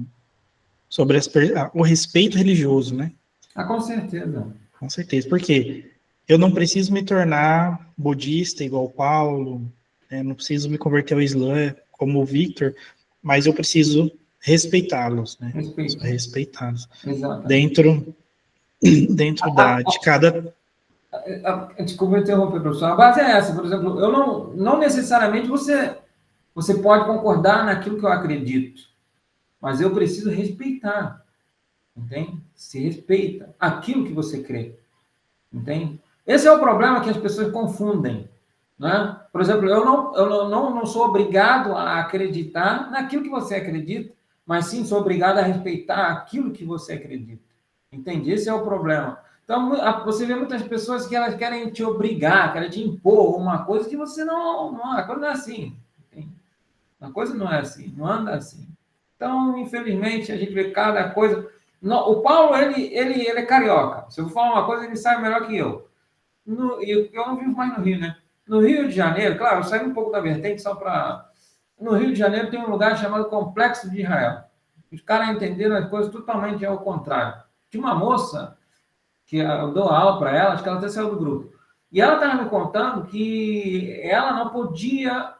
o respeito religioso, né? Com certeza. Com certeza, porque eu não preciso me tornar budista igual o Paulo, não preciso me converter ao Islã como o Victor, mas eu preciso respeitá-los, né? Respeitá-los. Dentro de cada... Desculpa interromper, professor. A base é essa, por exemplo, eu não necessariamente você pode concordar naquilo que eu acredito, mas eu preciso respeitar, entende? Se respeita aquilo que você crê, entende? Esse é o problema que as pessoas confundem, né? Por exemplo, eu não sou obrigado a acreditar naquilo que você acredita, mas sim sou obrigado a respeitar aquilo que você acredita, entende? Esse é o problema. Então, você vê muitas pessoas que elas querem te obrigar, querem te impor uma coisa que você a coisa não é assim. Entende? A coisa não é assim, não anda assim. Então, infelizmente, a gente vê cada coisa... O Paulo, ele é carioca. Se eu vou falar uma coisa, ele sabe melhor que eu. Eu não vivo mais no Rio, né? No Rio de Janeiro, claro, eu saí um pouco da vertente só para... No Rio de Janeiro tem um lugar chamado Complexo de Israel. Os caras entenderam as coisas totalmente ao contrário. Tinha uma moça que eu dou aula para ela, acho que ela até saiu do grupo. E ela estava me contando que ela não podia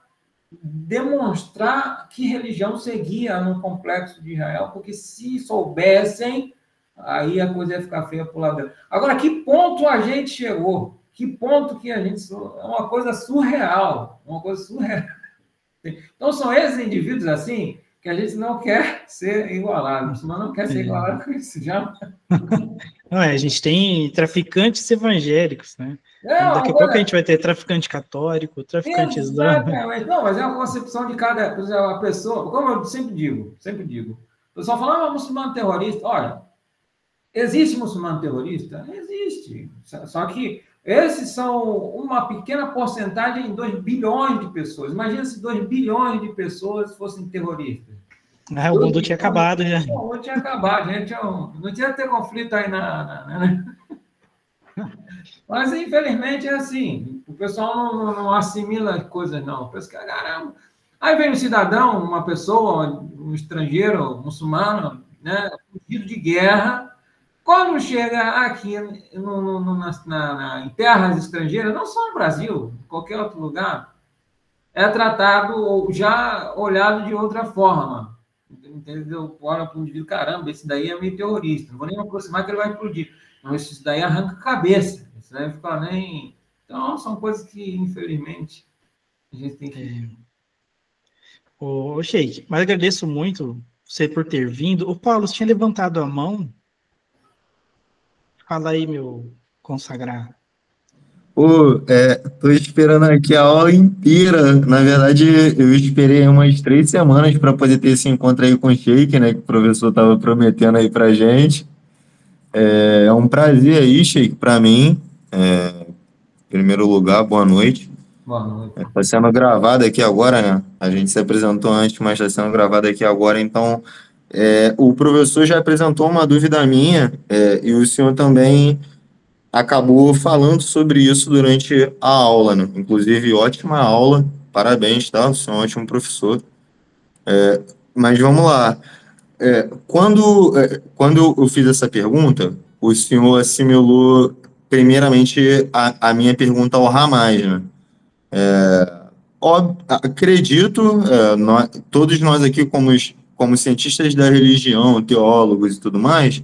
demonstrar que religião seguia no Complexo de Israel, porque se soubessem, aí a coisa ia ficar feia para o lado dela. Agora, que ponto a gente chegou? Que ponto que a gente... É uma coisa surreal. Uma coisa surreal. Então, são esses indivíduos assim que a gente não quer ser igualado. O não quer ser igualado com isso, já... Não, a gente tem traficantes evangélicos, né? Daqui a pouco a gente vai ter traficante católico, traficante islâmico. Não, mas é uma concepção de cada pessoa. Como eu sempre digo. O pessoal fala, muçulmano terrorista. Olha, existe muçulmano terrorista? Existe. Só que esses são uma pequena porcentagem em 2 bilhões de pessoas. Imagina se 2 bilhões de pessoas fossem terroristas. Ah, o mundo tinha acabado já. O mundo tinha acabado, gente. Não tinha ter conflito aí né? Mas, infelizmente, é assim. O pessoal não assimila coisas, não. Pensa que, caramba. Aí vem um cidadão, uma pessoa, um estrangeiro, um muçulmano, né, fugido de guerra. Quando chega aqui em terras estrangeiras, não só no Brasil, em qualquer outro lugar, é tratado ou já olhado de outra forma. Entendeu? Olha para o indivíduo, caramba, esse daí é meio terrorista, não vou nem me aproximar que ele vai explodir. Não, esse daí arranca a cabeça, isso daí fica nem... Então, são coisas que, infelizmente, a gente tem que... Ô, Sheik, mas agradeço muito você por ter vindo. O Paulo, você tinha levantado a mão. Fala aí, meu consagrado. Pô, tô esperando aqui a aula inteira. Na verdade, eu esperei umas 3 semanas para poder ter esse encontro aí com o Sheik, né? Que o professor tava prometendo aí pra gente. É um prazer aí, Sheik, para mim. Em primeiro lugar, boa noite. Boa noite. Está sendo gravado aqui agora, né? A gente se apresentou antes, mas está sendo gravado aqui agora. Então, o professor já apresentou uma dúvida minha, e o senhor também acabou falando sobre isso durante a aula, né? Inclusive, ótima aula, parabéns, tá? Você é um ótimo professor. Mas vamos lá. Quando eu fiz essa pergunta, o senhor assimilou primeiramente a minha pergunta ao Ramais, né? Acredito, todos nós aqui, como cientistas da religião, teólogos e tudo mais,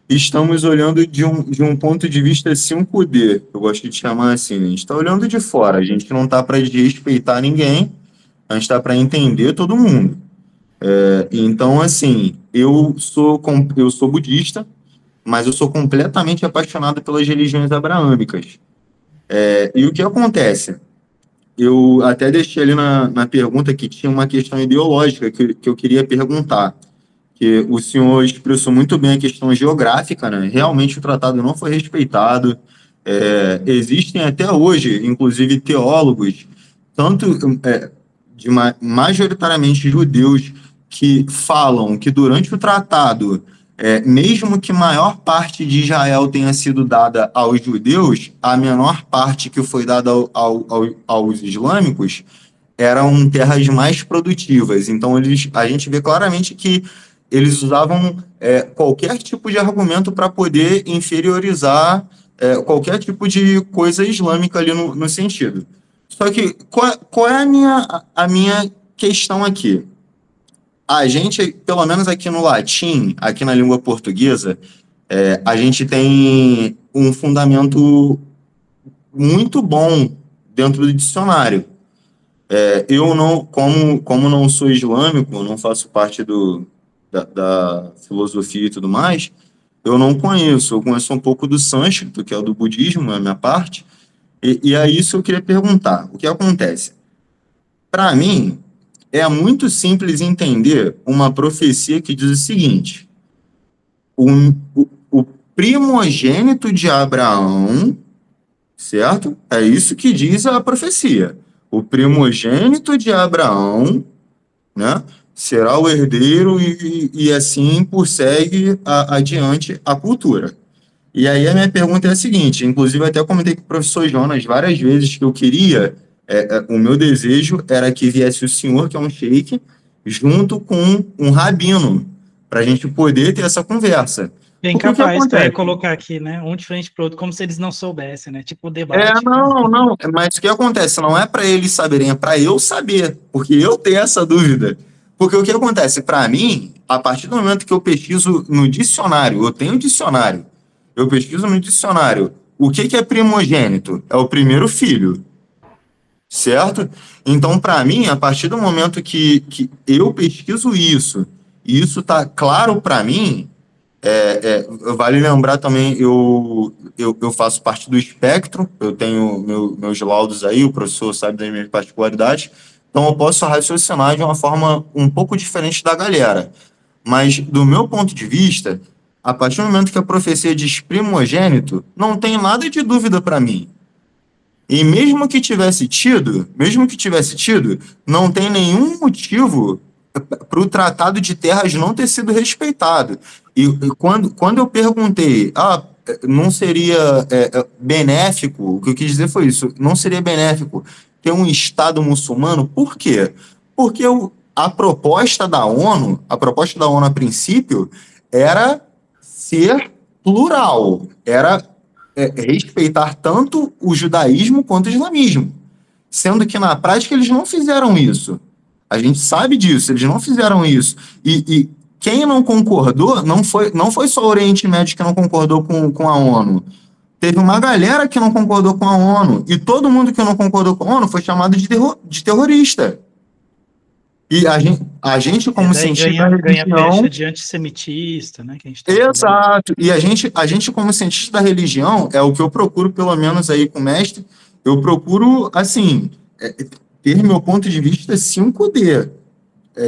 estamos olhando de um ponto de vista 5D, eu gosto de chamar assim. A gente está olhando de fora, a gente não está para desrespeitar ninguém, a gente está para entender todo mundo. Então, assim, eu sou budista, mas eu sou completamente apaixonado pelas religiões abraâmicas. E o que acontece? Eu até deixei ali na pergunta que tinha uma questão ideológica que eu queria perguntar, que o senhor expressou muito bem a questão geográfica, né? Realmente o tratado não foi respeitado. Existem até hoje, inclusive, teólogos, tanto majoritariamente judeus, que falam que durante o tratado, mesmo que maior parte de Israel tenha sido dada aos judeus, a menor parte que foi dada aos islâmicos eram terras mais produtivas. Então, a gente vê claramente que eles usavam qualquer tipo de argumento para poder inferiorizar qualquer tipo de coisa islâmica ali no sentido. Só que, qual é a minha questão aqui? A gente, pelo menos aqui no latim, aqui na língua portuguesa, a gente tem um fundamento muito bom dentro do dicionário. Eu não, como não sou islâmico, não faço parte da filosofia e tudo mais, eu não conheço. Eu conheço um pouco do sânscrito, que é o do budismo, é a minha parte, e é isso que eu queria perguntar. O que acontece? Para mim, é muito simples entender uma profecia que diz o seguinte: o primogênito de Abraão, certo? É isso que diz a profecia. O primogênito de Abraão, né, será o herdeiro e assim prossegue adiante a cultura. E aí a minha pergunta é a seguinte, inclusive eu até comentei com o professor Jonas várias vezes que eu queria, o meu desejo era que viesse o senhor, que é um sheik, junto com um rabino, para a gente poder ter essa conversa. Bem capaz, para colocar aqui, né, um de frente para o outro, como se eles não soubessem, né, tipo debate. Não, mas o que acontece? Não é para eles saberem, é para eu saber, porque eu tenho essa dúvida. Porque o que acontece? Para mim, a partir do momento que eu pesquiso no dicionário, eu tenho um dicionário, eu pesquiso no dicionário, o que é primogênito? É o primeiro filho, certo? Então, para mim, a partir do momento que eu pesquiso isso, e isso está claro para mim, vale lembrar também, eu faço parte do espectro, eu tenho meus laudos aí, o professor sabe das minhas particularidades, então eu posso raciocinar de uma forma um pouco diferente da galera. Mas, do meu ponto de vista, a partir do momento que a profecia diz primogênito, não tem nada de dúvida para mim. E mesmo que tivesse tido, não tem nenhum motivo para o Tratado de Terras não ter sido respeitado. E quando eu perguntei, não seria benéfico, o que eu quis dizer foi isso, não seria benéfico ter um Estado muçulmano, por quê? Porque a proposta da ONU a princípio, era ser plural, era respeitar tanto o judaísmo quanto o islamismo, sendo que na prática eles não fizeram isso. A gente sabe disso, eles não fizeram isso. E quem não concordou, não foi só o Oriente Médio que não concordou com a ONU. Teve uma galera que não concordou com a ONU. E todo mundo que não concordou com a ONU foi chamado de terrorista. E a gente como cientista da ganha religião... pecha de antissemitista, né? Que a gente tá Exato. E a gente, como cientista da religião, é o que eu procuro, pelo menos aí com o mestre, eu procuro, assim, ter meu ponto de vista 5D,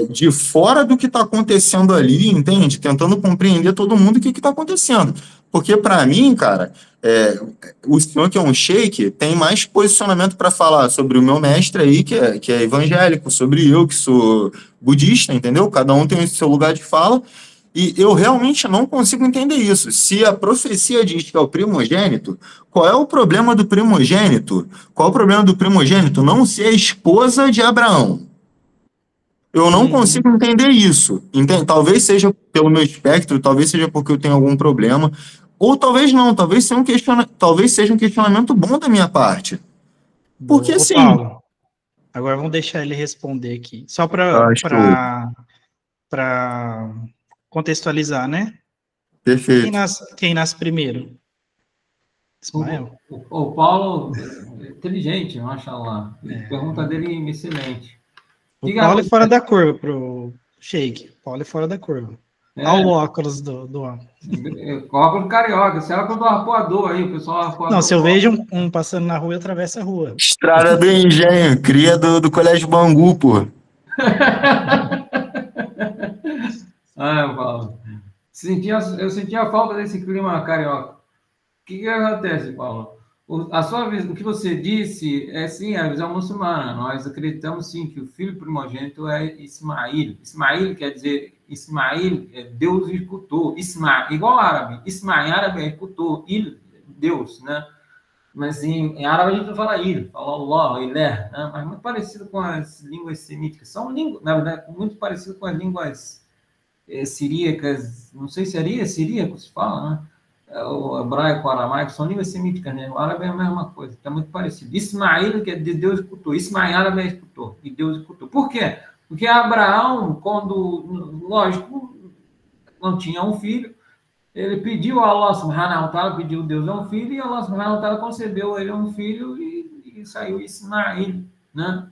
de fora do que está acontecendo ali, entende? Tentando compreender todo mundo o que está acontecendo. Porque, para mim, cara, o senhor que é um sheik tem mais posicionamento para falar sobre o meu mestre aí, que é evangélico, sobre eu, que sou budista, entendeu? Cada um tem o seu lugar de fala. E eu realmente não consigo entender isso. Se a profecia diz que é o primogênito, qual é o problema do primogênito? Qual é o problema do primogênito? Não ser a esposa de Abraão. Eu não consigo entender isso. Talvez seja pelo meu espectro, talvez seja porque eu tenho algum problema, ou talvez não, talvez seja um questionamento bom da minha parte. Porque assim... Paulo, agora vamos deixar ele responder aqui. Só para contextualizar, né? Perfeito. Quem nasce primeiro? Ismael. O Paulo, inteligente, mashallah. A pergunta dele é excelente. O Paulo é fora da curva pro Sheik. O Paulo é fora da curva. Olha o óculos do homem. Óculos carioca. Você é óculos do arpoador aí, o pessoal arpoador. Não, se eu vejo um passando na rua, eu atravesso a rua. Estrada do Engenho, cria do Colégio Bangu, pô. Paulo. Eu sentia a falta desse clima carioca. O que acontece, Paulo? O que você disse sim, a visão muçulmana. Nós acreditamos sim que o filho primogênito é Ismail. Ismail quer dizer, Ismail é Deus escutou. Ismail, igual árabe. Ismail árabe é escutou. Deus, né? Mas em árabe a gente não fala fala Allah, Iler, né? Mas muito parecido com as línguas semíticas. São línguas, na verdade, muito parecido com as línguas siríacas. Não sei se é siríaco se fala, né? O hebraico, o aramaico, são línguas semíticas, né? O árabe é a mesma coisa, está muito parecido. Ismail, que é de Deus escutou. Ismail árabe é escutou, e Deus escutou. Por quê? Porque Abraão, quando, lógico, não tinha um filho, ele pediu a Allah subhanahu wa ta'ala, pediu Deus a um filho, e Allah subhanahu wa ta'ala concedeu a ele um filho, e saiu Ismail, né?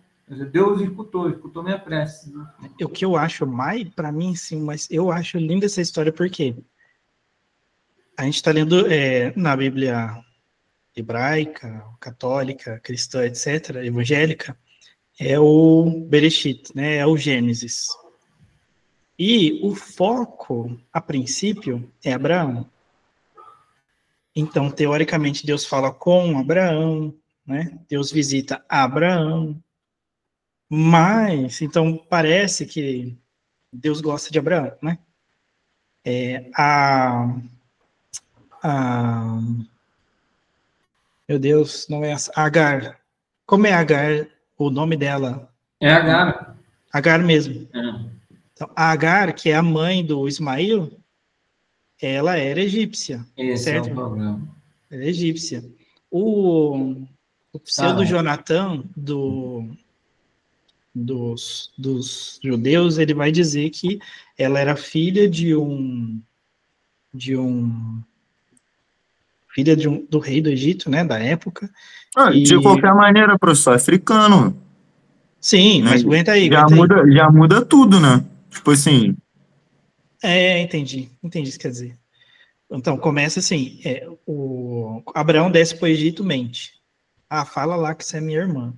Deus escutou minha prece. Né? O que eu acho mais, para mim, sim, mas eu acho linda essa história, porque a gente está lendo na Bíblia hebraica, católica, cristã, etc., evangélica, é o Bereshit, né? É o Gênesis. E o foco, a princípio, é Abraão. Então, teoricamente, Deus fala com Abraão, né? Deus visita Abraão. Mas, então, parece que Deus gosta de Abraão, né? Meu Deus, não é Agar. Como é Agar? O nome dela? É Agar. Agar mesmo. Então, a Agar, que é a mãe do Ismael, ela era egípcia. Esse certo? É o problema. Ela é egípcia. O pseudo Jonathan dos judeus, ele vai dizer que ela era filha do rei do Egito, né, da época. De qualquer maneira, professor, africano. Sim, né? Mas aguenta aí. Já muda tudo, né? Tipo assim... entendi o que quer dizer. Então, começa assim, o Abraão desce para o Egito, mente. Fala lá que você é minha irmã.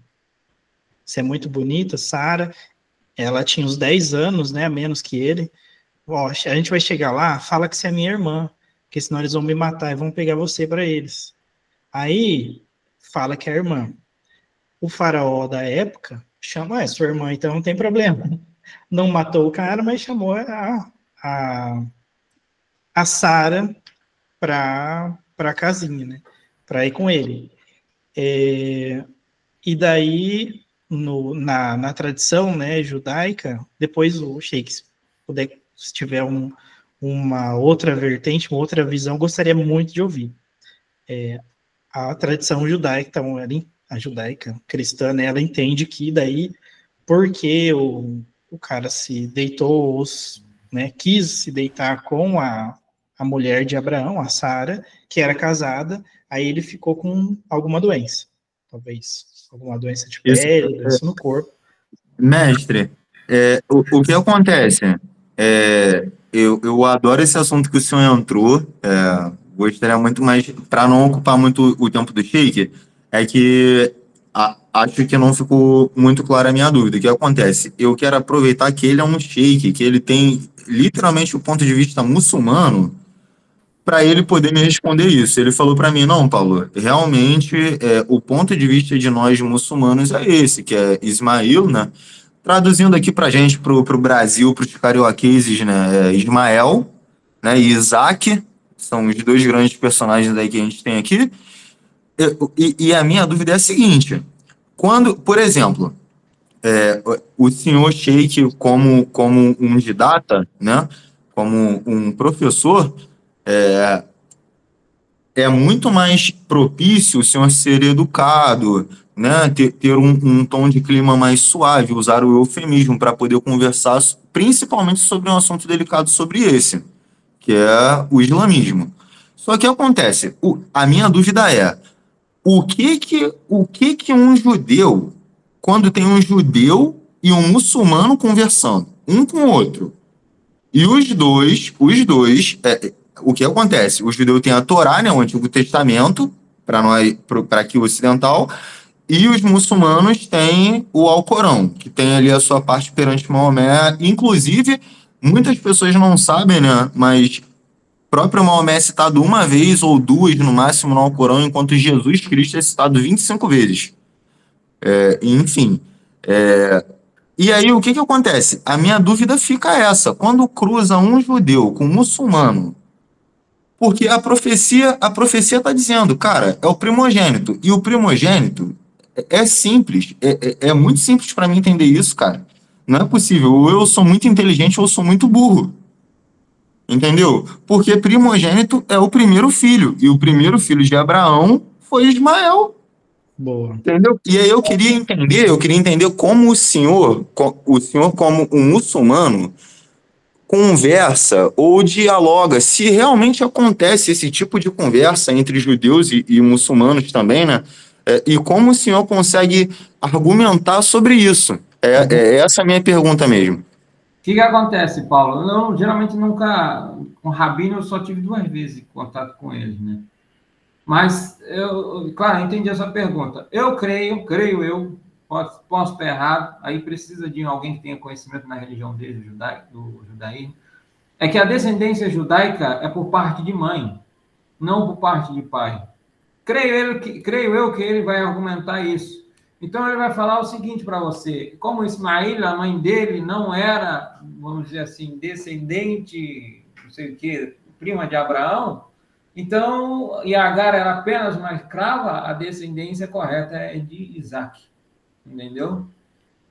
Você é muito bonita, Sara. Ela tinha uns 10 anos, né, a menos que ele. A gente vai chegar lá, fala que você é minha irmã, porque senão eles vão me matar e vão pegar você para eles. Aí, fala que é a irmã. O faraó da época chama, sua irmã, então não tem problema. não matou o cara, mas chamou a Sara para casinha, né? Para ir com ele. E daí, na tradição, né, judaica, depois o Sheik, se tiver uma outra vertente, uma outra visão, gostaria muito de ouvir. A tradição judaica, então, a judaica cristã, né, ela entende que daí, porque o cara se deitou, né, quis se deitar com a mulher de Abraão, a Sara, que era casada, aí ele ficou com alguma doença, talvez alguma doença de pele, doença no corpo. Mestre, o que acontece? Eu adoro esse assunto que o senhor entrou, gostaria muito, mas para não ocupar muito o tempo do Sheik, é que acho que não ficou muito clara a minha dúvida. O que acontece? Eu quero aproveitar que ele é um Sheik, que ele tem literalmente o ponto de vista muçulmano, para ele poder me responder isso. Ele falou para mim, não, Paulo, realmente o ponto de vista de nós muçulmanos é esse, que é Ismael, né? Traduzindo aqui para a gente, para o Brasil, para os carioqueses, né? Ismael, né? E Isaac, são os dois grandes personagens aí que a gente tem aqui. E a minha dúvida é a seguinte, quando, por exemplo, o senhor Sheik, como um didata, né? Como um professor, é muito mais propício o senhor ser educado, né, ter um tom de clima mais suave, usar o eufemismo para poder conversar principalmente sobre um assunto delicado sobre esse, que é o islamismo. Só que acontece, a minha dúvida é, o que um judeu, quando tem um judeu e um muçulmano conversando, um com o outro, e os dois, o que acontece? O judeu tem a Torá, né, o Antigo Testamento, para aqui o ocidental, e os muçulmanos têm o Alcorão, que tem ali a sua parte perante Maomé. Inclusive, muitas pessoas não sabem, né, mas próprio Maomé é citado uma vez ou duas, no máximo, no Alcorão, enquanto Jesus Cristo é citado 25 vezes. Enfim. E aí, o que acontece? A minha dúvida fica essa. Quando cruza um judeu com um muçulmano, porque a profecia está dizendo, cara, é o primogênito. E o primogênito é simples. É muito simples para mim entender isso, cara. Não é possível. Ou eu sou muito inteligente ou eu sou muito burro. Entendeu? Porque primogênito é o primeiro filho. E o primeiro filho de Abraão foi Ismael. Boa. Entendeu? E aí eu queria entender como o senhor como um muçulmano, conversa ou dialoga, se realmente acontece esse tipo de conversa entre judeus e muçulmanos também, né? E como o senhor consegue argumentar sobre isso? Essa a minha pergunta mesmo. O que acontece, Paulo? Eu geralmente nunca, com Rabino, eu só tive 2 vezes contato com eles, né? Mas, claro, eu entendi essa pergunta. Eu creio, posso estar errado, aí precisa de alguém que tenha conhecimento na religião deles, do judaísmo, é que a descendência judaica é por parte de mãe, não por parte de pai. Creio eu que ele vai argumentar isso. Então, ele vai falar o seguinte para você, como Ismael, a mãe dele, não era, vamos dizer assim, descendente, não sei o quê, prima de Abraão, então, e Agar era apenas uma escrava, a descendência correta é de Isaac, entendeu?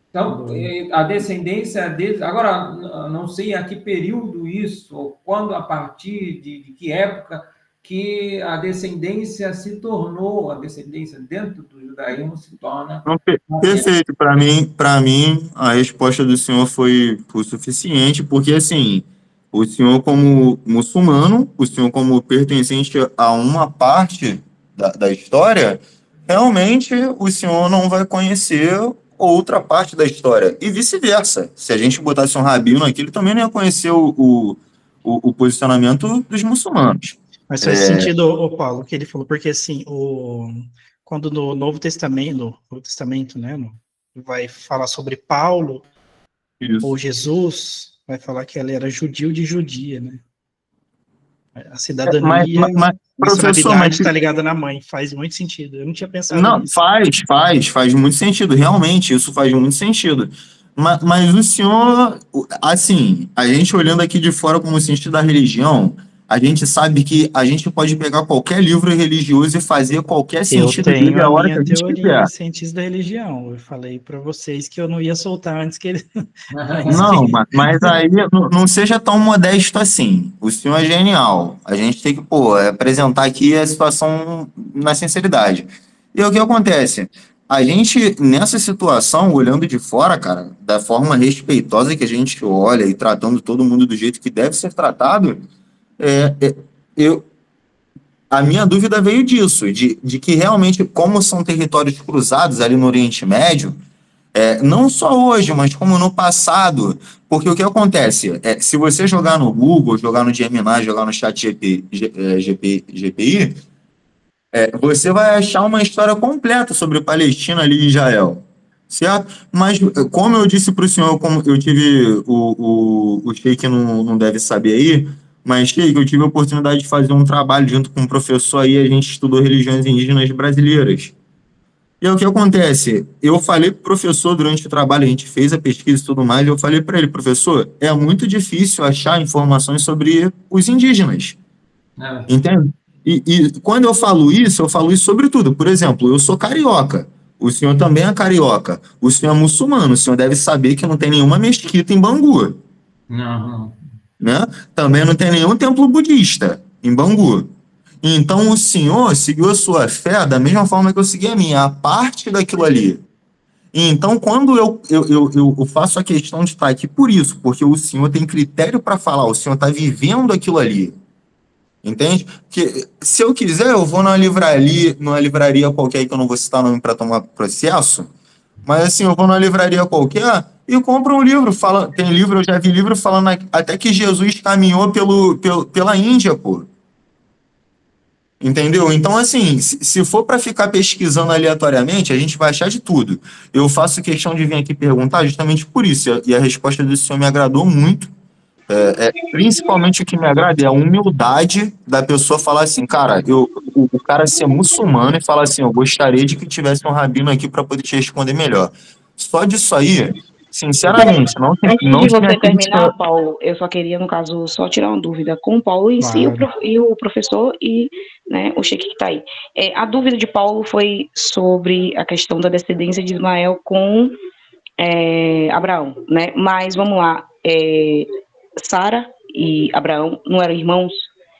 Então, a descendência deles... Agora, não sei a que período isso, ou quando, a partir de que época, que a descendência se tornou, a descendência dentro do judaísmo se torna... Perfeito. Para mim, a resposta do senhor foi o suficiente, porque, assim, o senhor como muçulmano, o senhor como pertencente a uma parte da história, realmente o senhor não vai conhecer outra parte da história. E vice-versa. Se a gente botasse um rabino aqui, ele também não ia conhecer o posicionamento dos muçulmanos. Mas faz sentido, Paulo, o que ele falou, porque assim, quando no Novo Testamento, né, vai falar sobre Paulo, isso, ou Jesus, vai falar que ele era judio de judia, né? A cidadania, a nacionalidade está ligada na mãe, faz muito sentido. Eu não tinha pensado nisso. Faz muito sentido, realmente, isso faz muito sentido. Mas o senhor, assim, a gente olhando aqui de fora como cientista da religião, a gente sabe que a gente pode pegar qualquer livro religioso e fazer qualquer Eu sentido tenho dele a a hora que minha a gente teoria quiser. cientista da religião. Eu falei para vocês que eu não ia soltar antes que ele. Não, mas aí não seja tão modesto assim. O senhor é genial. A gente tem que, pô, apresentar aqui a situação na sinceridade. E o que acontece? A gente, nessa situação, olhando de fora, cara, da forma respeitosa que a gente olha e tratando todo mundo do jeito que deve ser tratado, é, é, eu, a minha dúvida veio disso, de que realmente, como são territórios cruzados ali no Oriente Médio, não só hoje, mas como no passado, porque o que acontece? Se você jogar no Google, jogar no Gemini, jogar no chat GPI, você vai achar uma história completa sobre Palestina ali e Israel, certo? Mas, como eu disse para o senhor, como eu tive, o Sheik não deve saber aí, mas, Sheik, eu tive a oportunidade de fazer um trabalho junto com um professor aí, a gente estudou religiões indígenas brasileiras. E aí, o que acontece? Eu falei para o professor durante o trabalho, a gente fez a pesquisa e tudo mais, e eu falei para ele, professor, é muito difícil achar informações sobre os indígenas, entende? E quando eu falo isso sobre tudo. Por exemplo, eu sou carioca, o senhor também é carioca, o senhor é muçulmano, o senhor deve saber que não tem nenhuma mesquita em Bangu, Não. né? Também não tem nenhum templo budista em Bangu. Então o senhor seguiu a sua fé da mesma forma que eu segui a minha, a parte daquilo ali. Então, quando eu faço a questão de estar aqui por isso, porque o senhor tem critério para falar, o senhor está vivendo aquilo ali. Entende? Que se eu quiser, eu vou numa livraria qualquer que eu não vou citar nome para tomar processo, mas assim, eu vou numa livraria qualquer e compro um livro. Tem livro, eu já vi livro falando até que Jesus caminhou pela Índia, pô. Entendeu? Então, assim, se for para ficar pesquisando aleatoriamente, a gente vai achar de tudo. Eu faço questão de vir aqui perguntar justamente por isso, e a resposta do senhor me agradou muito. Principalmente o que me agrada é a humildade da pessoa falar assim, cara, o cara ser muçulmano e falar assim, eu gostaria de que tivesse um rabino aqui para poder te responder melhor. Só disso aí, sinceramente, Antes não de tinha você terminar, crítica. Paulo, eu só queria, no caso, só tirar uma dúvida com o Paulo em si, Claro. e o professor e, né, o Sheik que está aí. A dúvida de Paulo foi sobre a questão da descendência de Ismael com Abraão, né? Mas vamos lá, Sara e Abraão não eram irmãos,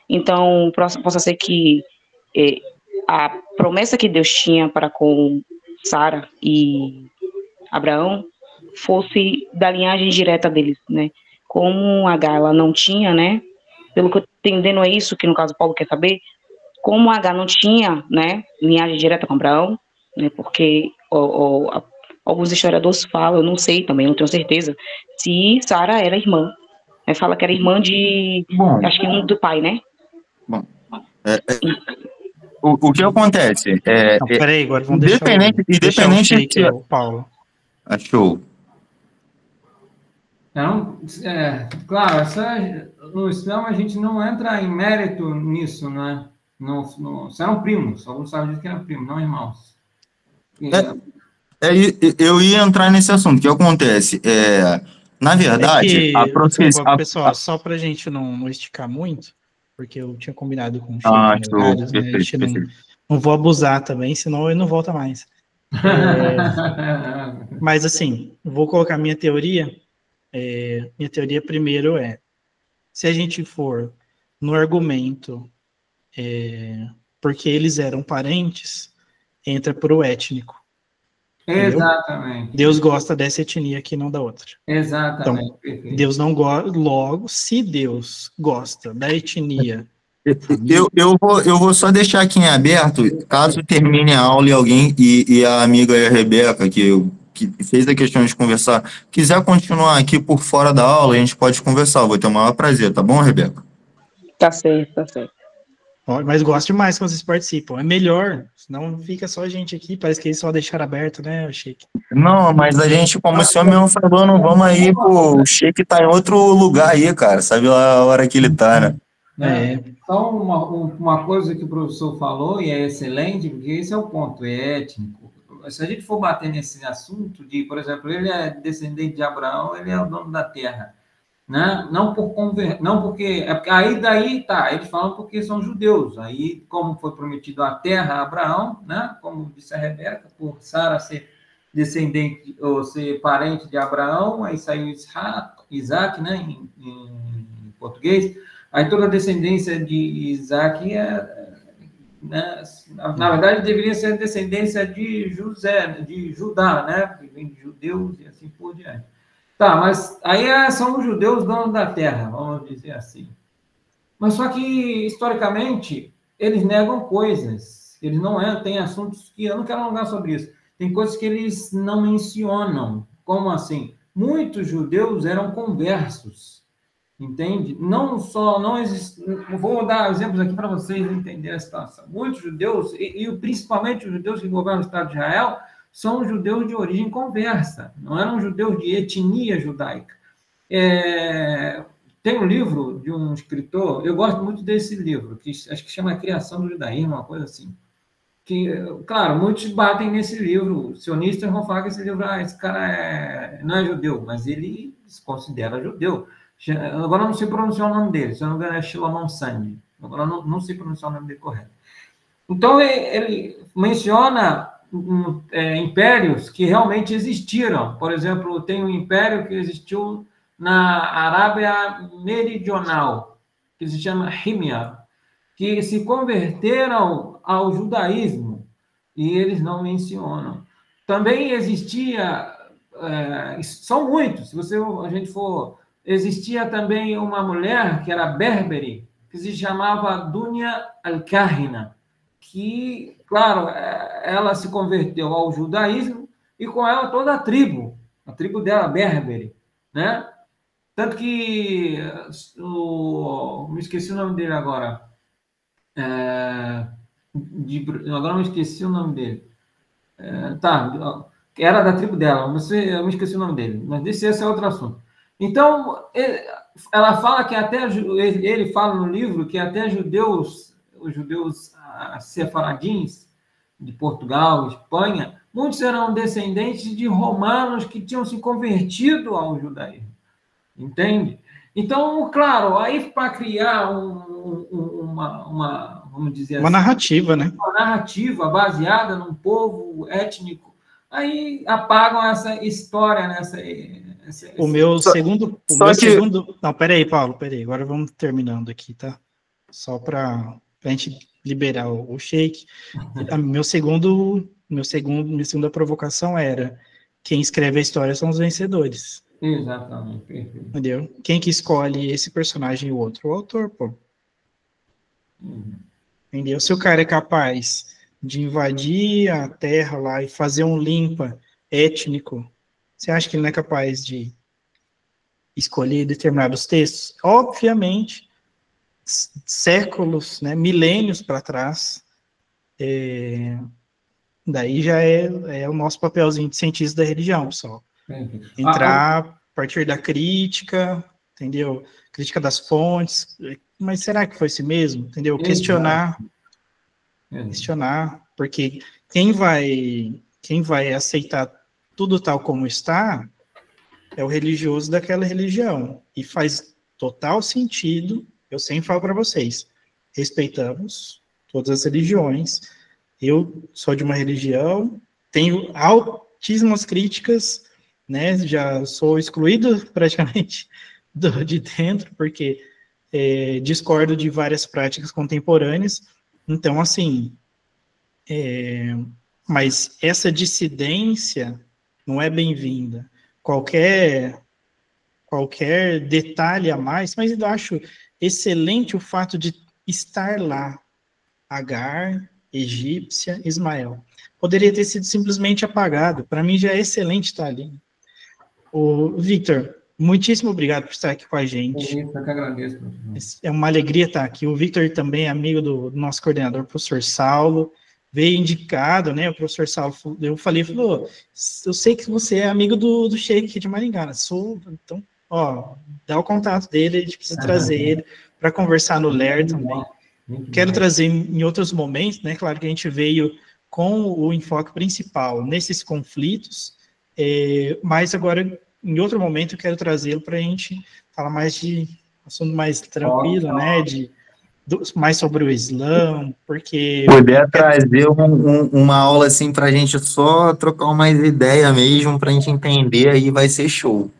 então possa ser que a promessa que Deus tinha para com Sara e Abraão fosse da linhagem direta deles, né? Como H ela não tinha, né? Pelo que eu tô entendendo é isso que no caso Paulo quer saber, como H não tinha, né, linhagem direta com Abraão, né? Porque alguns historiadores falam, eu não sei também, não tenho certeza, se Sara era irmã. Fala que era irmã de, Bom, acho que do pai, né? bom o que acontece? Não, peraí, agora vamos deixar o Sheik, Se... o Paulo. Achou. Claro, no Islã a gente não entra em mérito nisso, né? Eram primos, alguns sabem que eram primos, não irmãos. Eu ia entrar nesse assunto. O que acontece? Na verdade, a profissão. Pessoal, só para a gente não esticar muito, porque eu tinha combinado com o Sheik em horários, né? A gente não vou abusar também, senão ele não volta mais. Mas assim, vou colocar minha teoria. Minha teoria primeiro se a gente for no argumento porque eles eram parentes, entra pro étnico. Exatamente. Entendeu? Deus gosta dessa etnia aqui, não da outra. Exatamente. Então, Deus não gosta. Logo, se Deus gosta da etnia. Eu vou só deixar aqui em aberto, caso termine a aula e alguém, e a amiga e a Rebeca, que fez a questão de conversar, quiser continuar aqui por fora da aula, a gente pode conversar. Eu vou ter o maior prazer, tá bom, Rebeca? Tá certo, tá certo. Mas gosto demais quando vocês participam. É melhor, senão fica só a gente aqui, parece que eles só deixaram aberto, né, Sheik? Não, mas a gente, como o senhor mesmo falou, não vamos aí, pô, o Sheik tá em outro lugar aí, cara, sabe lá a hora que ele tá, né? Só uma coisa que o professor falou, e é excelente, porque esse é o ponto, é étnico. se a gente for bater nesse assunto de, por exemplo, ele é descendente de Abraão, ele é o dono da terra, né? Não porque aí daí tá, eles falam porque são judeus. Aí, como foi prometido a terra a Abraão, né? Como disse a Rebeca, por Sara ser descendente ou ser parente de Abraão, aí saiu Isaac, né? Em português. Aí toda a descendência de Isaac né? Na verdade, deveria ser descendência de Judá, né? Que vem de judeus e assim por diante. Tá, mas aí são os judeus donos da terra, vamos dizer assim. Mas só que, historicamente, eles negam coisas. Eles não têm assuntos que... Eu não quero alongar sobre isso. Tem coisas que eles não mencionam. Como assim? Muitos judeus eram conversos. Entende? Não existe... Vou dar exemplos aqui para vocês entenderem a situação. Muitos judeus, e principalmente os judeus que governam o Estado de Israel, são judeus de origem conversa, não eram judeus de etnia judaica. Tem um livro de um escritor, eu gosto muito desse livro, que acho que chama A Criação do Judaísmo, uma coisa assim. Que, claro, muitos batem nesse livro, sionistas vão falar que esse livro, esse cara não é judeu, mas ele se considera judeu. Agora não sei pronunciar o nome dele, se eu não me engano é Shlomo Sand. Agora não sei pronunciar o nome dele correto. Então, ele menciona impérios que realmente existiram. Por exemplo, tem um império que existiu na Arábia Meridional, que se chama Himyar, que se converteram ao judaísmo, e eles não mencionam. Também existia, são muitos, se a gente for... Existia também uma mulher que era berbere, que se chamava Dunya al-Kahina, que, claro, ela se converteu ao judaísmo e com ela toda a tribo dela, berbere, né? Tanto que, me esqueci o nome dele agora, agora me esqueci o nome dele, era da tribo dela, eu me esqueci o nome dele, mas esse é outro assunto. Então, ela fala que ele fala no livro que até os judeus sefaradins de Portugal, Espanha, muitos eram descendentes de romanos que tinham se convertido ao judaísmo, entende? Então, claro, aí para criar vamos dizer assim, uma narrativa, né? Uma narrativa baseada num povo étnico, aí apagam essa história O meu segundo... Não, peraí, Paulo, agora vamos terminando aqui, tá? Só para a gente liberar o Sheik. Minha segunda provocação era: quem escreve a história são os vencedores. Exatamente, perfeito. Entendeu? Quem que escolhe esse personagem e o outro? O autor, pô. Entendeu? Se o cara é capaz de invadir a terra lá e fazer um limpa étnico, você acha que ele não é capaz de escolher determinados textos? Obviamente, séculos, né, milênios para trás, daí já é o nosso papelzinho de cientista da religião, pessoal. Entrar a partir da crítica, entendeu? Crítica das fontes, mas será que foi assim mesmo? Entendeu? Questionar, porque quem vai aceitar tudo tal como está é o religioso daquela religião, e faz total sentido. Eu sempre falo para vocês, respeitamos todas as religiões, eu sou de uma religião, tenho altíssimas críticas, né, já sou excluído praticamente de dentro, porque discordo de várias práticas contemporâneas. Então, assim, mas essa dissidência não é bem-vinda. Qualquer detalhe a mais, mas eu acho excelente o fato de estar lá, Agar, egípcia, Ismael. Poderia ter sido simplesmente apagado. Para mim já é excelente estar ali. O Victor, muitíssimo obrigado por estar aqui com a gente. Eu que agradeço. É uma alegria estar aqui. O Victor também é amigo do nosso coordenador, professor Saulo, veio indicado, né? O professor Saulo, eu falou, eu sei que você é amigo do Sheik aqui de Maringá, né? Então, dá o contato dele, a gente precisa trazer ele para conversar no LER também. Quero trazer em outros momentos, né? Claro que a gente veio com o enfoque principal nesses conflitos, mas agora, em outro momento, eu quero trazê-lo para a gente falar mais de assunto mais tranquilo, né, mais sobre o Islã, porque... Puder trazer uma aula assim para a gente só trocar umas ideias mesmo, para a gente entender, aí vai ser show.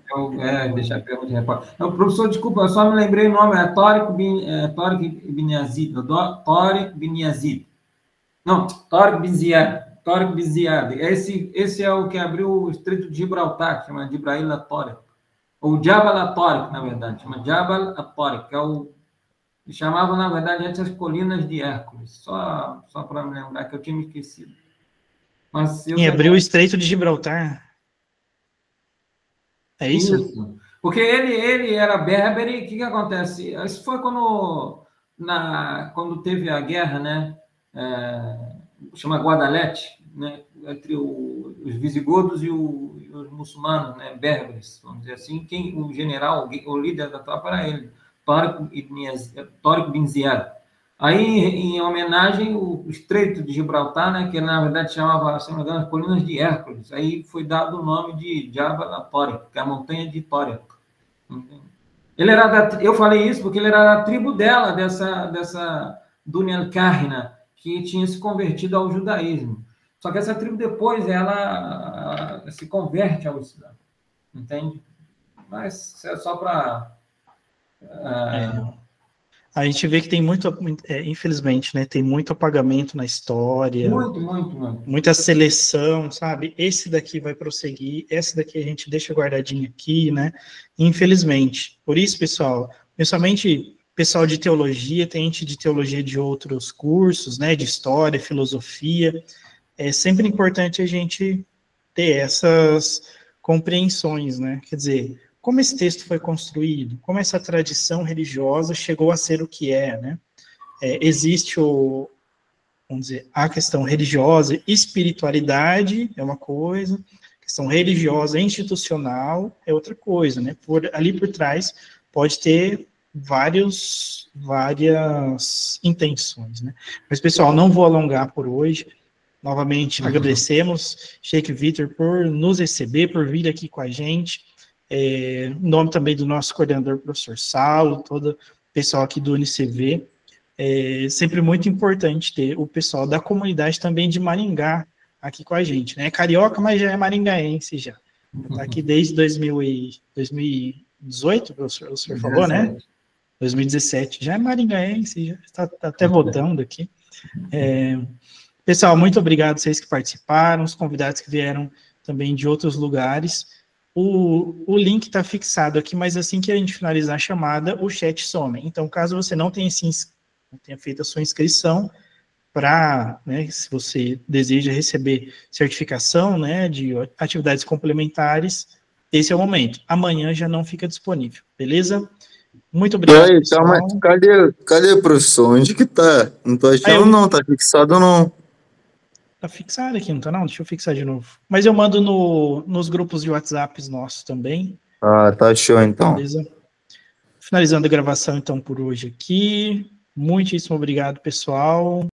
Deixa a pergunta de repórter. Não, professor, desculpa, eu só me lembrei o nome, é Tariq bin Yazid. Tariq bin Yazid. Não, Tariq bin Ziyad. Tariq bin Ziyad. Esse é o que abriu o Estreito de Gibraltar, que chama Jibrail al-Tariq. Ou Jabal al-Tariq, na verdade. Chama Jabal al-Tariq, que é o... Chamavam, na verdade, antes as Colinas de Hércules. Só para me lembrar, que eu tinha me esquecido. Mas Quem abriu o Estreito de Gibraltar. É isso? Isso. Porque ele era berber e o que acontece? Isso foi quando teve a guerra, né? Chama Guadalete, né? Entre os visigodos e os muçulmanos, né? Berberes, vamos dizer assim. O general, o líder da tropa era ele, Tariq bin Ziyad. Aí, em homenagem, o Estreito de Gibraltar, né, que na verdade chamava, se não me engano, as Colinas de Hércules, aí foi dado o nome de Jabal al-Tariq, que é a montanha de Tariq. Ele era eu falei isso porque ele era da tribo dela, dessa Dunya al-Kahina, que tinha se convertido ao judaísmo. Só que essa tribo depois, ela se converte ao Islã. Entende? Mas é só para... A gente vê que tem muito, infelizmente, né, tem muito apagamento na história. Muito. Muita seleção, sabe? Esse daqui vai prosseguir, esse daqui a gente deixa guardadinho aqui, né? Infelizmente. Por isso, pessoal, principalmente pessoal de teologia, tem gente de teologia de outros cursos, né? De história, filosofia. É sempre importante a gente ter essas compreensões, né? Quer dizer, como esse texto foi construído, como essa tradição religiosa chegou a ser o que é, né? Existe vamos dizer, a questão religiosa, espiritualidade é uma coisa, questão religiosa institucional é outra coisa, né? Ali por trás pode ter várias intenções, né? Mas, pessoal, não vou alongar por hoje. Novamente, agradecemos, Sheikh Vitor, por nos receber, por vir aqui com a gente. Em nome também do nosso coordenador, professor Saulo, todo o pessoal aqui do UniCV. É sempre muito importante ter o pessoal da comunidade também de Maringá aqui com a gente, né? Carioca, mas já é maringaense já. Está aqui desde 2018, o senhor falou, né? 2017. Já é maringaense, já está até votando aqui. Pessoal, muito obrigado vocês que participaram, os convidados que vieram também de outros lugares. O link está fixado aqui, mas assim que a gente finalizar a chamada, o chat some. Então, caso você não tenha feito a sua inscrição, né, se você deseja receber certificação, né, de atividades complementares, esse é o momento. Amanhã já não fica disponível, beleza? Muito obrigado, pessoal. Mas cadê, professor? Onde que tá? Não tô achando não, tá fixado não. Tá fixado aqui, não tá não? Deixa eu fixar de novo. Mas eu mando nos grupos de WhatsApp nossos também. Ah, tá show então. Beleza? Finalizando a gravação então por hoje aqui. Muitíssimo obrigado, pessoal.